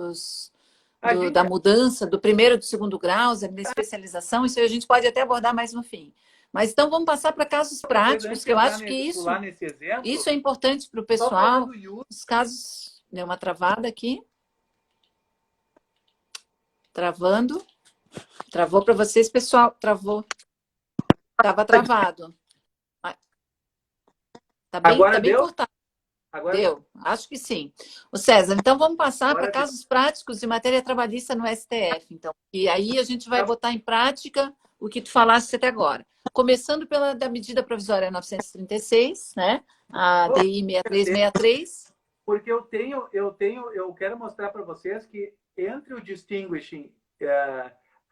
da mudança, do primeiro e do segundo graus, da especialização, isso aí a gente pode até abordar mais no fim. Mas então vamos passar para casos práticos, que eu acho que isso é importante para o pessoal. Os casos... Deu uma travada aqui. Travando. Travou para vocês, pessoal. Travou. Estava travado. Está bem cortado. Agora... Deu? Acho que sim. O César, então vamos passar para casos práticos de matéria trabalhista no STF. Então, e aí a gente vai botar em prática o que tu falaste até agora. Começando da medida provisória 936, né? A DI 6363. Porque eu quero mostrar para vocês que entre o distinguishing,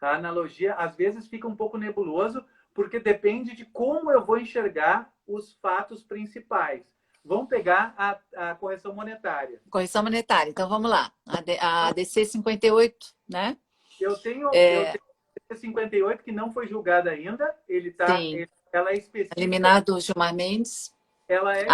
a analogia, às vezes fica um pouco nebuloso, porque depende de como eu vou enxergar os fatos principais. Vamos pegar a correção monetária. Correção monetária. Então, vamos lá. A DC 58, né? Eu tenho a DC 58 que não foi julgada ainda. Ela é específica. Eliminado o Gilmar Mendes. Ela é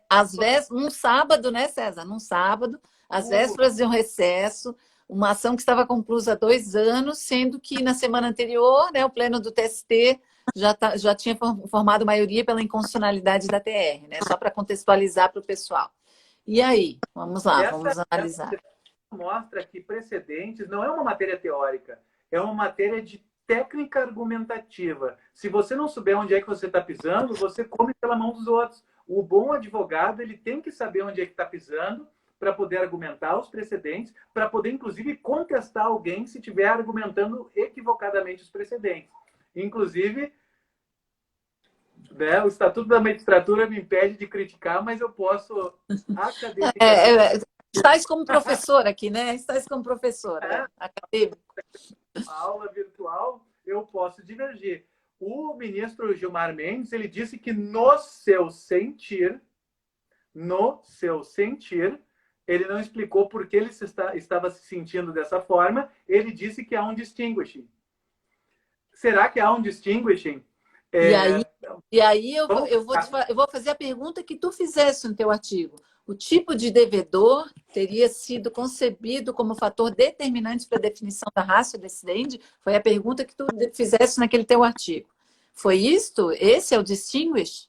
às vezes, num sábado, né, César? Num sábado, às vésperas de um recesso, uma ação que estava conclusa há 2 anos, sendo que na semana anterior, né, o pleno do TST já tinha formado maioria pela inconstitucionalidade da TR, né? Só para contextualizar para o pessoal. E aí? Vamos lá, vamos analisar. Mostra que precedentes não é uma matéria teórica, é uma matéria de técnica argumentativa. Se você não souber onde é que você está pisando, você come pela mão dos outros. O bom advogado, ele tem que saber onde é que está pisando para poder argumentar os precedentes, para poder, inclusive, contestar alguém se estiver argumentando equivocadamente os precedentes. Inclusive, né, o Estatuto da Magistratura me impede de criticar, mas eu posso academicamente... Estás como professor aqui, né? Estás como professor, acadêmico. A aula virtual, eu posso divergir. O ministro Gilmar Mendes, ele disse que no seu sentir, ele não explicou por que ele estava se sentindo dessa forma, ele disse que há um distinguishing. Será que há um distinguishing? E aí eu vou fazer a pergunta que tu fizeste no teu artigo. O tipo de devedor teria sido concebido como fator determinante para a definição da ratio decidendi? Foi a pergunta que tu fizeste naquele teu artigo. Foi isto? Esse é o distinguish?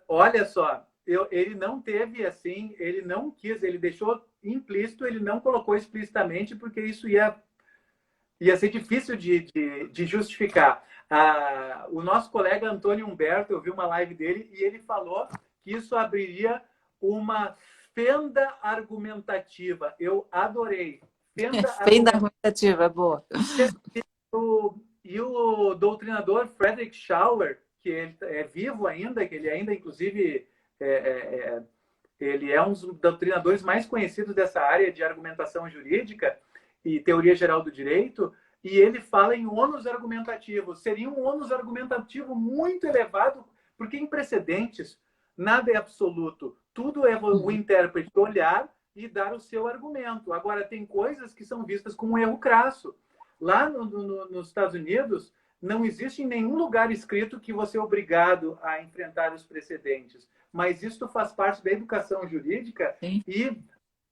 Olha só, ele não teve assim, ele não quis, ele deixou implícito, ele não colocou explicitamente, porque isso ia ser difícil de justificar. O nosso colega Antônio Humberto, eu vi uma live dele e ele falou que isso abriria uma fenda argumentativa. Eu adorei. Fenda argumentativa, boa. E o doutrinador Frederick Schauer, que ele é vivo ainda, que ele ainda, inclusive, ele é um dos doutrinadores mais conhecidos dessa área de argumentação jurídica e teoria geral do direito, e ele fala em ônus argumentativo. Seria um ônus argumentativo muito elevado, porque em precedentes nada é absoluto. Tudo é o intérprete olhar e dar o seu argumento. Agora, tem coisas que são vistas como um erro crasso. Lá nos Estados Unidos, não existe em nenhum lugar escrito que você é obrigado a enfrentar os precedentes. Mas isso faz parte da educação jurídica. Sim. E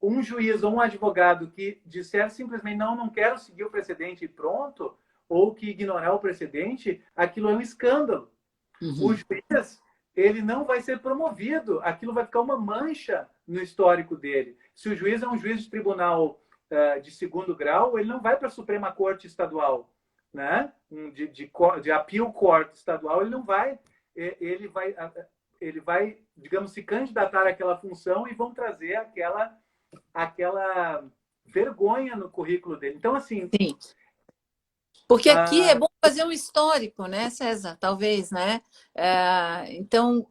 um juiz ou um advogado que disser simplesmente não quero seguir o precedente e pronto, ou que ignorar o precedente, aquilo é um escândalo. O juiz, ele não vai ser promovido, aquilo vai ficar uma mancha no histórico dele. Se o juiz é um juiz de tribunal de segundo grau, ele não vai para a Suprema Corte Estadual, né? De appeal court estadual, ele não vai, ele vai, digamos, se candidatar àquela função e vão trazer aquela vergonha no currículo dele. Então, assim... Sim. Porque aqui é bom fazer um histórico, né, César? Talvez, né? Então,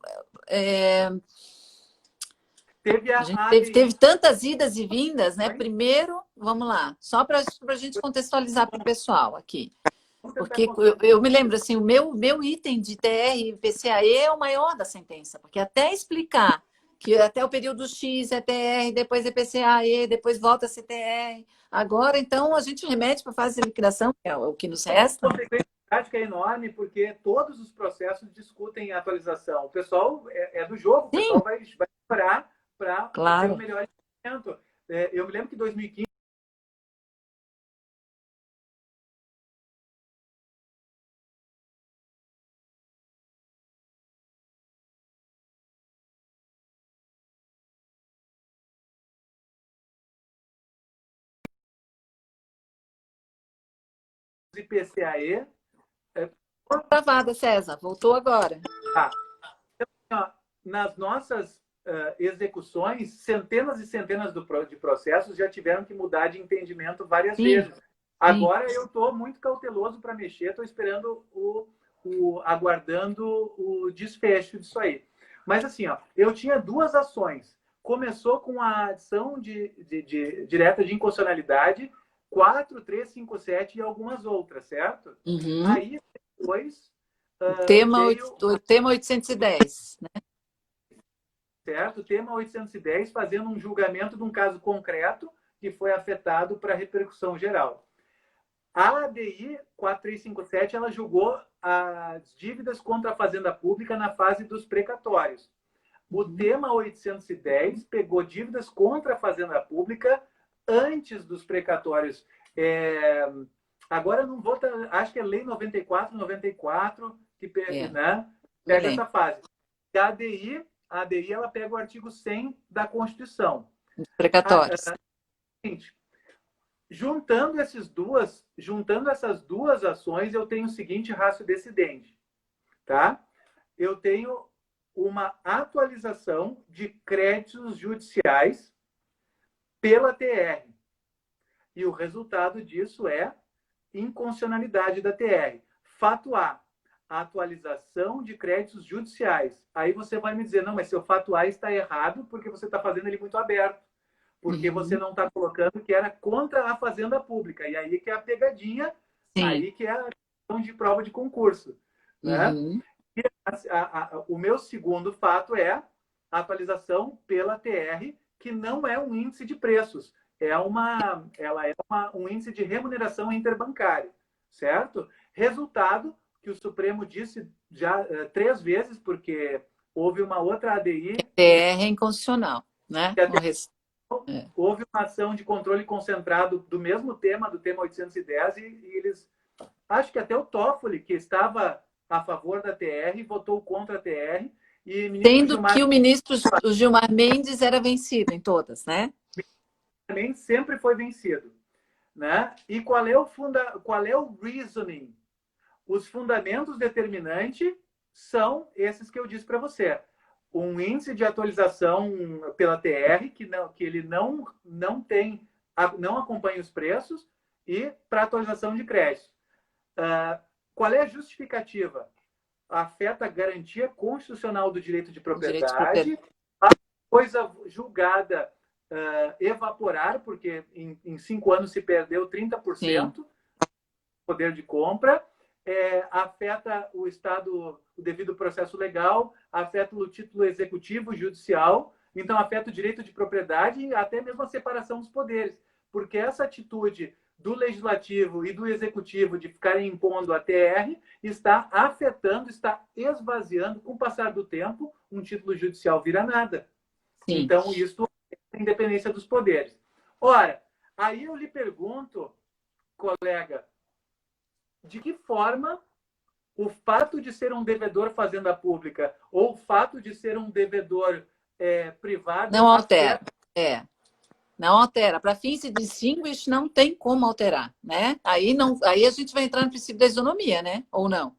a gente teve tantas idas e vindas, né? Primeiro, vamos lá, só para a gente contextualizar para o pessoal aqui. Porque eu me lembro, assim, o meu item de TR e PCAE é o maior da sentença, porque até explicar que até o período X é TR, depois é PCAE, depois volta a ser TR. Agora, então, a gente remete para a fase de liquidação, que é o que nos resta. A prática é enorme, porque todos os processos discutem a atualização. O pessoal é do jogo, o pessoal vai esperar para ter o melhor instrumento. Eu me lembro que em 2015, IPCAE. Travada, César. Voltou agora. Então, nas nossas execuções, centenas e centenas de processos já tiveram que mudar de entendimento várias vezes. Agora eu estou muito cauteloso para mexer, estou esperando aguardando o desfecho disso aí. Mas assim, eu tinha 2 ações. Começou com a ação direta de inconstitucionalidade 4357 e algumas outras, certo? Aí depois... O tema 810, né? Certo? Tema 810, fazendo um julgamento de um caso concreto que foi afetado para repercussão geral. A ADI 4357, ela julgou as dívidas contra a Fazenda Pública na fase dos precatórios. O tema 810 pegou dívidas contra a Fazenda Pública antes dos precatórios. Agora não vou, acho que é Lei 94 que pega, né? Pega essa fase. E a ADI ela pega o artigo 100 da Constituição. Precatórios. Juntando essas duas ações, eu tenho o seguinte ratio decidente, tá? Eu tenho uma atualização de créditos judiciais pela TR. E o resultado disso é inconstitucionalidade da TR. Fato A, a atualização de créditos judiciais. Aí você vai me dizer, não, mas seu fato A está errado porque você está fazendo ele muito aberto. Porque você não está colocando que era contra a Fazenda Pública. E aí que é a pegadinha, aí que é a questão de prova de concurso. Né? E o meu segundo fato é a atualização pela TR, que não é um índice de preços. Ela é um índice de remuneração interbancária, certo? Resultado que o Supremo disse já 3 vezes, porque houve uma outra ADI... TR é inconstitucional, né? Houve uma ação de controle concentrado do mesmo tema, do tema 810, e eles... Acho que até o Toffoli, que estava a favor da TR, votou contra a TR. Tendo que o ministro Gilmar Mendes era vencido em todas, né? Sempre foi vencido. Né? E qual é o reasoning? Os fundamentos determinantes são esses que eu disse para você. Um índice de atualização pela TR, que ele não acompanha os preços, e para atualização de crédito. Qual é a justificativa? Afeta a garantia constitucional do direito de propriedade, a coisa julgada evaporar, porque em 5 anos se perdeu 30% do poder de compra, afeta o Estado, o devido processo legal, afeta o título executivo judicial, então afeta o direito de propriedade e até mesmo a separação dos poderes, porque essa atitude do legislativo e do executivo de ficarem impondo a TR está afetando, está esvaziando, com o passar do tempo, um título judicial vira nada. Sim. Então, isso é a independência dos poderes. Ora, aí eu lhe pergunto, colega, de que forma o fato de ser um devedor fazenda pública ou o fato de ser um devedor privado... Não altera, Não altera. Para fins de distinguish, não tem como alterar, né? Aí a gente vai entrar no princípio da isonomia, né? Ou não?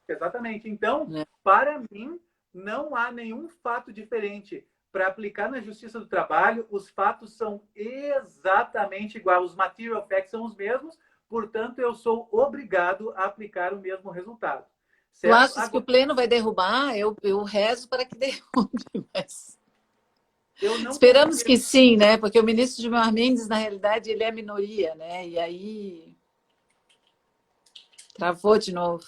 Exatamente. Então, para mim, não há nenhum fato diferente. Para aplicar na Justiça do Trabalho, os fatos são exatamente iguais. Os material facts são os mesmos, portanto, eu sou obrigado a aplicar o mesmo resultado. Certo? Tu achas que o Pleno vai derrubar? Eu rezo para que derrube, mas... Esperamos que sim, né? Porque o ministro Gilmar Mendes, na realidade, ele é minoria, né? E aí... Travou de novo.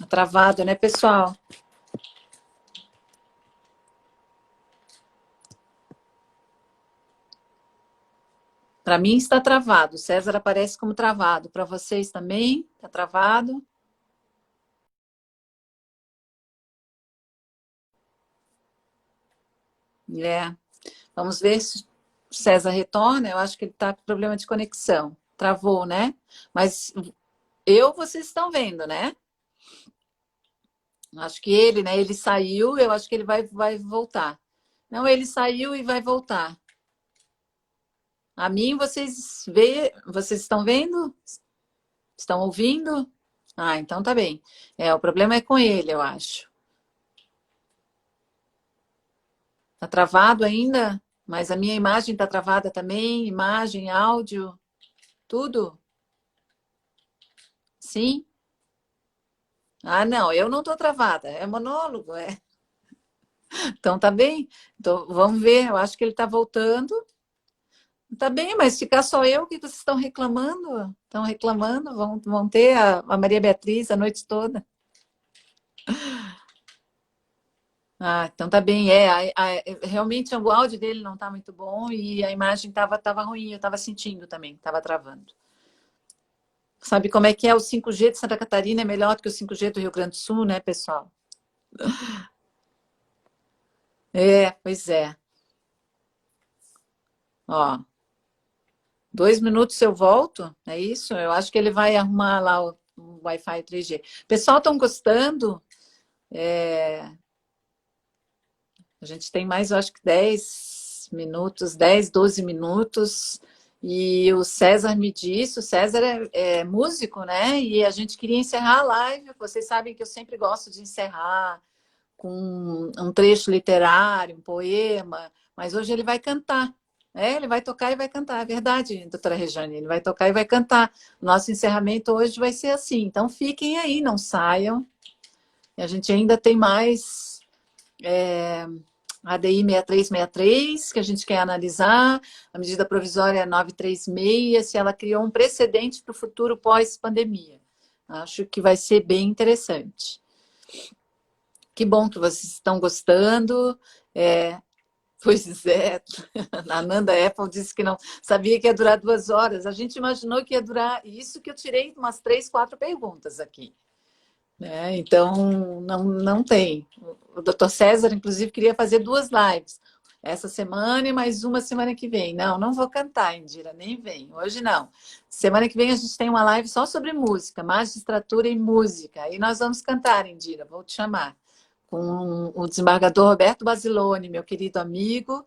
Tá travado, né, pessoal? Para mim está travado. O César aparece como travado. Para vocês também? Está travado? Vamos ver se o César retorna. Eu acho que ele está com problema de conexão. Travou, né? Mas vocês estão vendo, né? Acho que ele, né? Ele saiu, eu acho que ele vai voltar. Não, ele saiu e vai voltar. A mim, vocês estão vendo? Estão ouvindo? Ah, então tá bem. O problema é com ele, eu acho. Tá travado ainda? Mas a minha imagem tá travada também? Imagem, áudio, tudo? Sim? Ah, não, eu não tô travada. É monólogo, Então tá bem. Então, vamos ver, eu acho que ele tá voltando. Tá bem, mas ficar só eu, o que vocês estão reclamando? Estão reclamando? Vão ter a Maria Beatriz a noite toda. Ah, então tá bem. Realmente o áudio dele não tá muito bom e a imagem tava ruim, eu tava sentindo também, tava travando. Sabe como é que é? O 5G de Santa Catarina é melhor do que o 5G do Rio Grande do Sul, né, pessoal? É, pois é. Ó, 2 minutos eu volto, é isso? Eu acho que ele vai arrumar lá o Wi-Fi 3G. Pessoal, estão gostando? A gente tem mais, eu acho que 10 minutos, 10, 12 minutos. E o César me disse, o César é músico, né? E a gente queria encerrar a live. Vocês sabem que eu sempre gosto de encerrar com um trecho literário, um poema, mas hoje ele vai cantar. Ele vai tocar e vai cantar, é verdade, doutora Rejane, ele vai tocar e vai cantar. Nosso encerramento hoje vai ser assim, então fiquem aí, não saiam. E a gente ainda tem mais ADI 6363, que a gente quer analisar, a medida provisória 936, se ela criou um precedente para o futuro pós-pandemia. Acho que vai ser bem interessante. Que bom que vocês estão gostando. Pois é, a Nanda Apple disse que não sabia que ia durar 2 horas. A gente imaginou que ia durar isso, que eu tirei umas 3, 4 perguntas aqui. Né? Então, não tem. O doutor César, inclusive, queria fazer 2 lives. Essa semana e mais uma semana que vem. Não vou cantar, Indira, nem vem. Hoje não. Semana que vem a gente tem uma live só sobre música, magistratura e música. Aí nós vamos cantar, Indira, vou te chamar. Com o desembargador Roberto Basilone, meu querido amigo.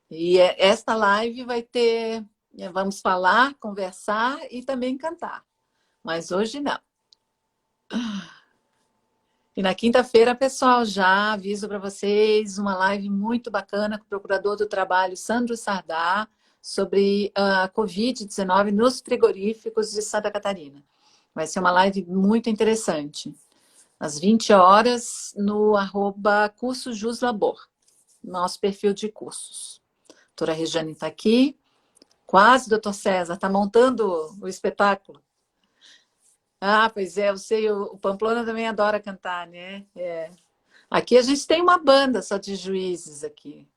E esta live vai ter, vamos falar, conversar e também cantar. Mas hoje não. E na quinta-feira, pessoal, já aviso para vocês uma live muito bacana com o Procurador do Trabalho, Sandro Sardá, sobre a Covid-19 nos frigoríficos de Santa Catarina. Vai ser uma live muito interessante. Às 20 horas, no @cursojuslabor, nosso perfil de cursos. A doutora Rejane está aqui. Quase, doutor César, está montando o espetáculo. Ah, pois é, eu sei, o Pamplona também adora cantar, né? Aqui a gente tem uma banda só de juízes aqui.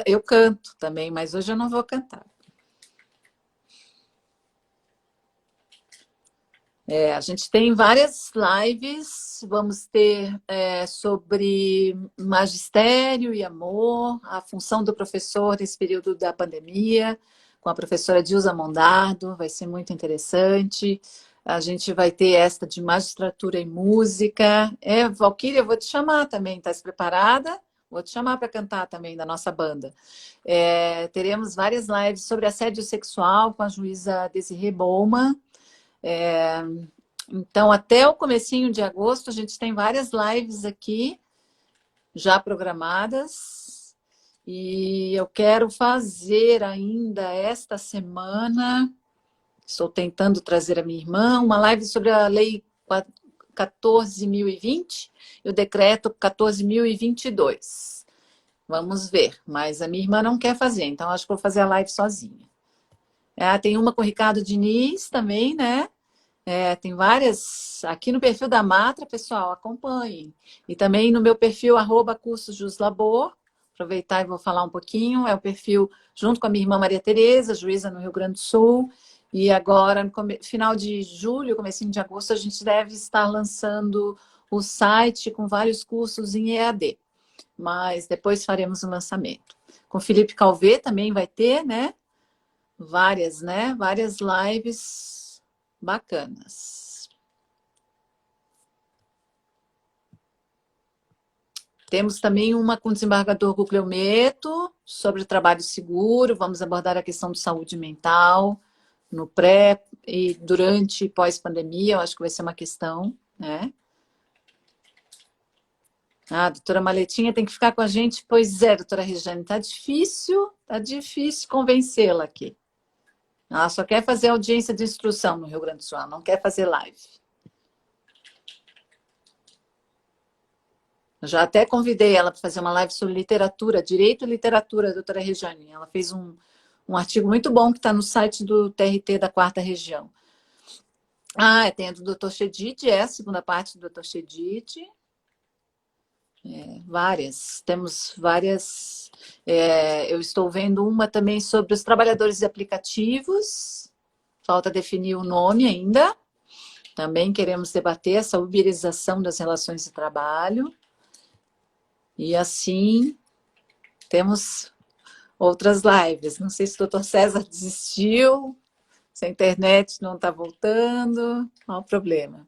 Eu canto também, mas hoje eu não vou cantar. A gente tem várias lives, vamos ter sobre magistério e amor, a função do professor nesse período da pandemia, com a professora Dilza Mondardo, vai ser muito interessante. A gente vai ter esta de magistratura e música. Valquíria, eu vou te chamar também, está preparada? Vou te chamar para cantar também da nossa banda. Teremos várias lives sobre assédio sexual com a juíza Desirê Bowman. Então, até o comecinho de agosto, a gente tem várias lives aqui já programadas. E eu quero fazer ainda esta semana, estou tentando trazer a minha irmã, uma live sobre a Lei 14.020 e o Decreto 14.022. Vamos ver, mas a minha irmã não quer fazer, então acho que vou fazer a live sozinha. Tem uma com o Ricardo Diniz também, né? Tem várias aqui no perfil da Matra, pessoal, acompanhem. E também no meu perfil, @cursojuslabor, aproveitar e vou falar um pouquinho, é o perfil junto com a minha irmã Maria Tereza, juíza no Rio Grande do Sul, e agora, no final de julho, comecinho de agosto, a gente deve estar lançando o site com vários cursos em EAD, mas depois faremos o lançamento. Com o Felipe Calvé também vai ter, né? Várias lives bacanas. Temos também uma com o desembargador Guglielmetto sobre o trabalho seguro. Vamos abordar a questão de saúde mental no pré e durante e pós-pandemia. Eu acho que vai ser uma questão, né? A doutora Maletinha tem que ficar com a gente. Pois é, doutora Rejane, tá difícil convencê-la aqui. Ela só quer fazer audiência de instrução no Rio Grande do Sul, ela não quer fazer live. Eu já até convidei ela para fazer uma live sobre literatura, direito e literatura, doutora Rejane. Ela fez um artigo muito bom que está no site do TRT da 4ª Região. Tem a do doutor Chedid, a segunda parte do doutor Chedid. Temos várias. Eu estou vendo uma também sobre os trabalhadores de aplicativos. Falta definir o nome ainda. Também queremos debater essa uberização das relações de trabalho. E assim, temos outras lives. Não sei se o doutor César desistiu, se a internet não está voltando, não há problema.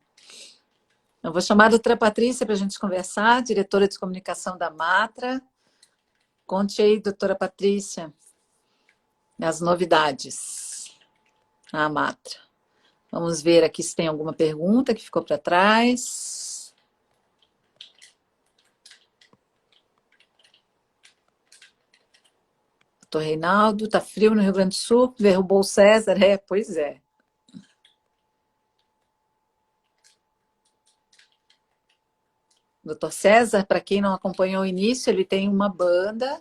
Eu vou chamar a doutora Patrícia para a gente conversar, diretora de comunicação da Matra. Conte aí, doutora Patrícia, as novidades na Matra. Vamos ver aqui se tem alguma pergunta que ficou para trás. Doutor Reinaldo, tá frio no Rio Grande do Sul, derrubou o César, pois é. Doutor César, para quem não acompanhou o início, ele tem uma banda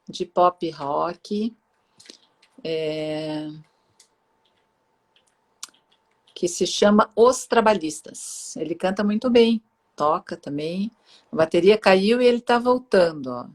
de pop rock que se chama Os Trabalhistas. Ele canta muito bem, toca também. A bateria caiu e ele está voltando, ó.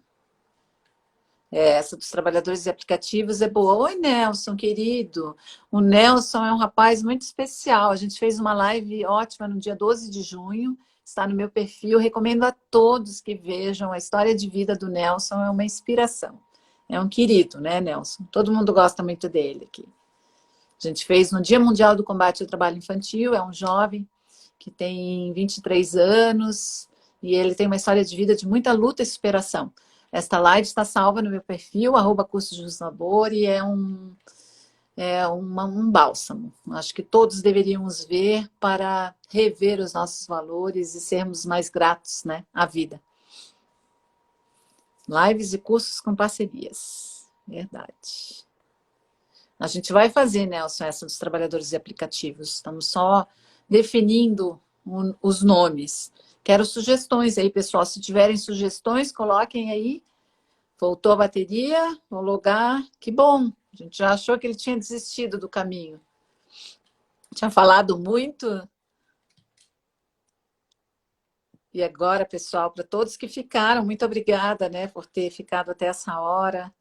Essa dos trabalhadores de aplicativos é boa. Oi, Nelson, querido. O Nelson é um rapaz muito especial. A gente fez uma live ótima no dia 12 de junho. Está no meu perfil. Recomendo a todos que vejam. A história de vida do Nelson é uma inspiração. É um querido, né, Nelson? Todo mundo gosta muito dele aqui. A gente fez no Dia Mundial do Combate ao Trabalho Infantil. É um jovem que tem 23 anos e ele tem uma história de vida de muita luta e superação. Esta live está salva no meu perfil, @curso de Justo Labor, e é um bálsamo. Acho que todos deveríamos ver para rever os nossos valores e sermos mais gratos, né, à vida. Lives e cursos com parcerias. Verdade. A gente vai fazer, Nelson, essa dos trabalhadores de aplicativos. Estamos só definindo os nomes. Quero sugestões aí, pessoal. Se tiverem sugestões, coloquem aí. Voltou a bateria, vou logar. Que bom. A gente já achou que ele tinha desistido do caminho. Tinha falado muito. E agora, pessoal, para todos que ficaram, muito obrigada, né, por ter ficado até essa hora.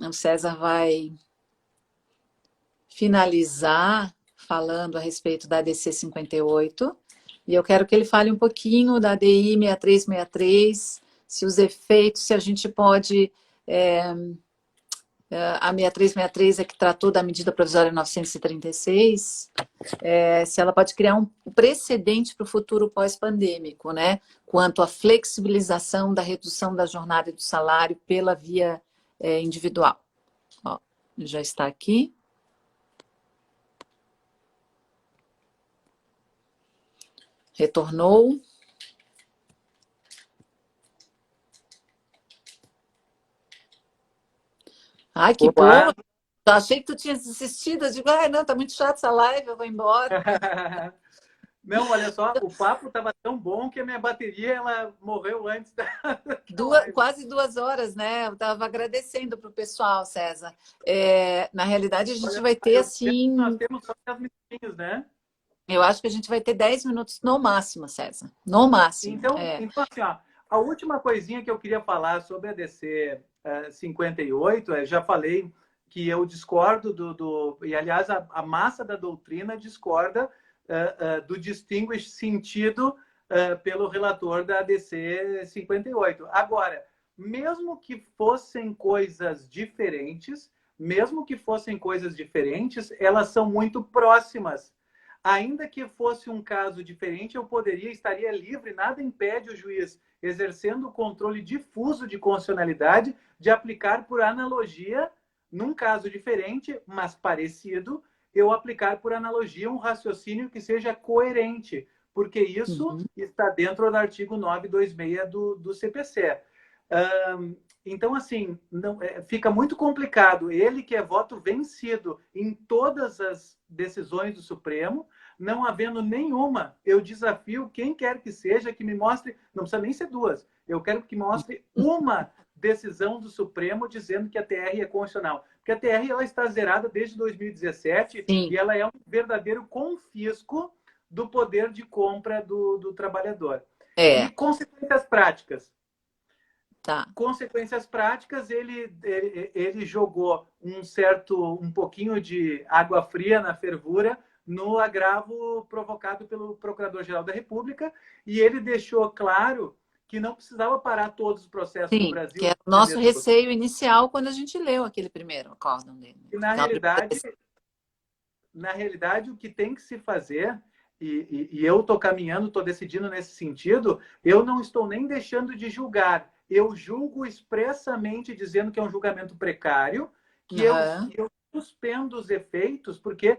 O César vai finalizar falando a respeito da ADC 58. E eu quero que ele fale um pouquinho da ADI 6363, se os efeitos, se a gente pode... a 6363 é que tratou da medida provisória 936, se ela pode criar um precedente para o futuro pós-pandêmico, né? Quanto à flexibilização da redução da jornada e do salário pela via individual. Ó, já está aqui. Retornou. Ai, que Olá. bom! Eu achei que tu tinha desistido. Eu digo, não, tá muito chato essa live, eu vou embora. Não, olha só, o papo estava tão bom que a minha bateria ela morreu antes da Quase 2 horas, né? Eu estava agradecendo para o pessoal, César. Na realidade, a gente Olha, vai ter assim. nós temos só 10 minutinhos, né? Eu acho que a gente vai ter 10 minutos no máximo, César. No máximo. Então assim, ó, a última coisinha que eu queria falar sobre a DC 58, já falei que eu discordo e aliás a massa da doutrina discorda do distinguish sentido pelo relator da ADC 58. Agora, mesmo que fossem coisas diferentes, elas são muito próximas. Ainda que fosse um caso diferente, estaria livre, nada impede o juiz, exercendo o controle difuso de constitucionalidade, de aplicar por analogia, num caso diferente, mas parecido, eu aplicar por analogia um raciocínio que seja coerente, porque isso está dentro do artigo 926 do CPC. Então, assim, fica muito complicado. Ele que é voto vencido em todas as decisões do Supremo, não havendo nenhuma, eu desafio quem quer que seja que me mostre, não precisa nem ser duas, eu quero que mostre uma decisão do Supremo dizendo que a TR é constitucional. Porque a TR ela está zerada desde 2017 Sim. e ela é um verdadeiro confisco do poder de compra do trabalhador. E consequências práticas. Tá. Consequências práticas, ele jogou um pouquinho de água fria na fervura no agravo provocado pelo Procurador-Geral da República, e ele deixou claro que não precisava parar todos os processos no Sim, que Brasil. é o nosso receio inicial quando a gente leu aquele primeiro acórdão dele. E, na realidade, o que tem que se fazer, e eu estou caminhando, estou decidindo nesse sentido, eu não estou nem deixando de julgar. Eu julgo expressamente dizendo que é um julgamento precário, que eu suspendo os efeitos, porque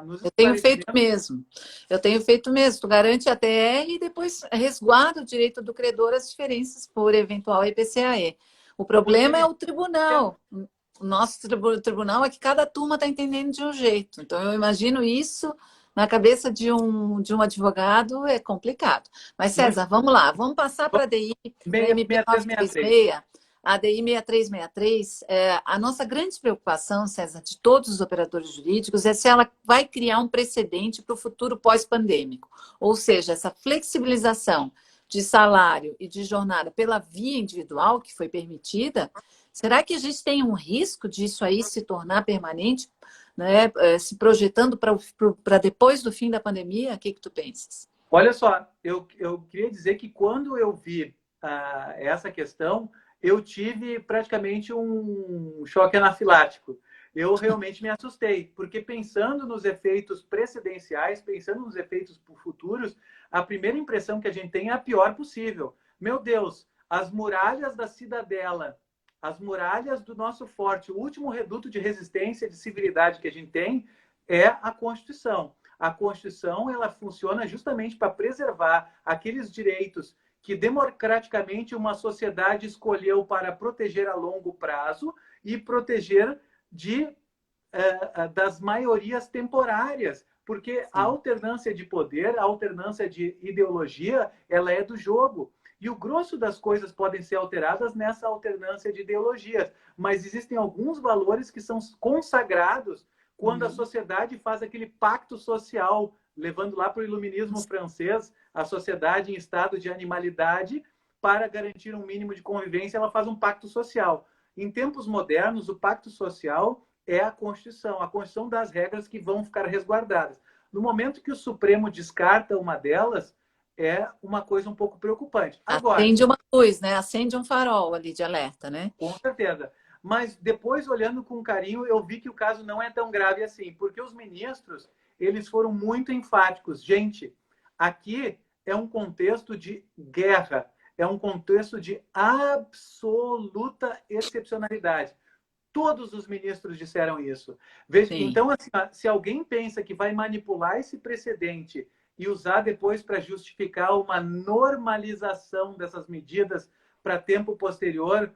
nos eu tenho feito esclarecimentos... mesmo. Eu tenho feito mesmo. Tu garante a TR e depois resguarda o direito do credor às diferenças por eventual IPCAE. O problema é o tribunal. O nosso tribunal é que cada turma está entendendo de um jeito. Então, eu imagino isso na cabeça de um advogado é complicado. Mas, César, vamos lá. Vamos passar para a DI, para a MP 936. A DI 6363, a nossa grande preocupação, César, de todos os operadores jurídicos, é se ela vai criar um precedente para o futuro pós-pandêmico. Ou seja, essa flexibilização de salário e de jornada pela via individual que foi permitida, será que a gente tem um risco disso aí se tornar permanente, né, se projetando para depois do fim da pandemia? O que tu pensas? Olha só, eu queria dizer que quando eu vi essa questão, eu tive praticamente um choque anafilático. Eu realmente me assustei, porque pensando nos efeitos precedenciais, pensando nos efeitos futuros, a primeira impressão que a gente tem é a pior possível. Meu Deus, as muralhas da cidadela, as muralhas do nosso forte, o último reduto de resistência e de civilidade que a gente tem é a Constituição. A Constituição, ela funciona justamente para preservar aqueles direitos que democraticamente uma sociedade escolheu para proteger a longo prazo e proteger das maiorias temporárias, porque a alternância de poder, a alternância de ideologia, ela é do jogo. E o grosso das coisas podem ser alteradas nessa alternância de ideologias, mas existem alguns valores que são consagrados quando a sociedade faz aquele pacto social, levando lá para o iluminismo francês, a sociedade em estado de animalidade, para garantir um mínimo de convivência, ela faz um pacto social. Em tempos modernos, o pacto social é a Constituição das regras que vão ficar resguardadas. No momento que o Supremo descarta uma delas, é uma coisa um pouco preocupante. Agora, acende uma luz, né? Acende um farol ali de alerta, né? Com certeza. Mas depois, olhando com carinho, eu vi que o caso não é tão grave assim, porque os ministros, eles foram muito enfáticos. Gente, aqui é um contexto de guerra, é um contexto de absoluta excepcionalidade. Todos os ministros disseram isso. Veja, então, assim, se alguém pensa que vai manipular esse precedente e usar depois para justificar uma normalização dessas medidas para tempo posterior,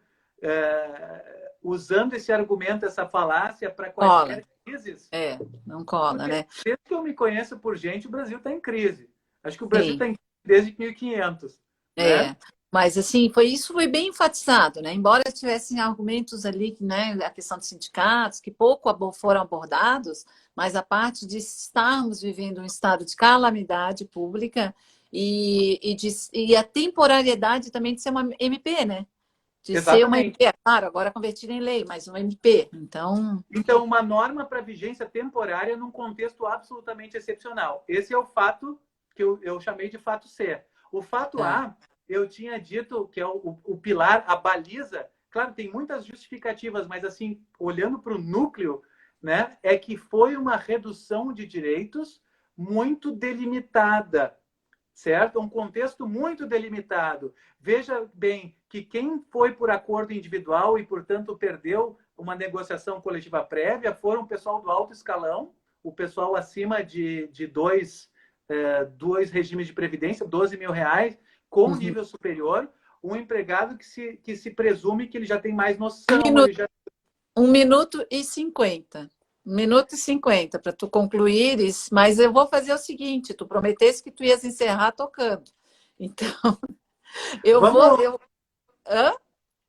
usando esse argumento, essa falácia para quaisquer crises... não cola, né? Desde que eu me conheço por gente, o Brasil está em crise. Acho que o Brasil está em crise desde 1500. Né? Mas assim, foi bem enfatizado, né? Embora tivessem argumentos ali, né, a questão dos sindicatos, que pouco foram abordados, mas a parte de estarmos vivendo um estado de calamidade pública e a temporariedade também de ser uma MP, né? De ser uma MP, é claro, agora convertida em lei, mas uma MP. Então, uma norma para vigência temporária num contexto absolutamente excepcional. Esse é o fato que eu chamei de fato C. O fato A, eu tinha dito que é o pilar, a baliza. Claro, tem muitas justificativas, mas assim, olhando para o núcleo, né, é que foi uma redução de direitos muito delimitada, certo? Um contexto muito delimitado. Veja bem que quem foi por acordo individual e, portanto, perdeu uma negociação coletiva prévia foram o pessoal do alto escalão, o pessoal acima de dois regimes de previdência, R$12.000, com nível superior, um empregado que se presume que ele já tem mais noção. 1 minuto e 50. 1 minuto e 50 para tu concluires, mas eu vou fazer o seguinte, tu prometesse que tu ias encerrar tocando. Então,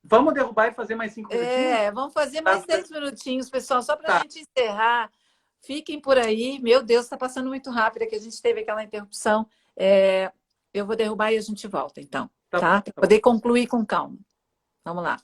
Vamos derrubar e fazer mais 5 minutinhos? Vamos fazer mais 10 minutinhos, pessoal, só para a gente encerrar. Fiquem por aí. Meu Deus, está passando muito rápido, que a gente teve aquela interrupção. Eu vou derrubar e a gente volta, então, tá? Para poder concluir com calma. Vamos lá.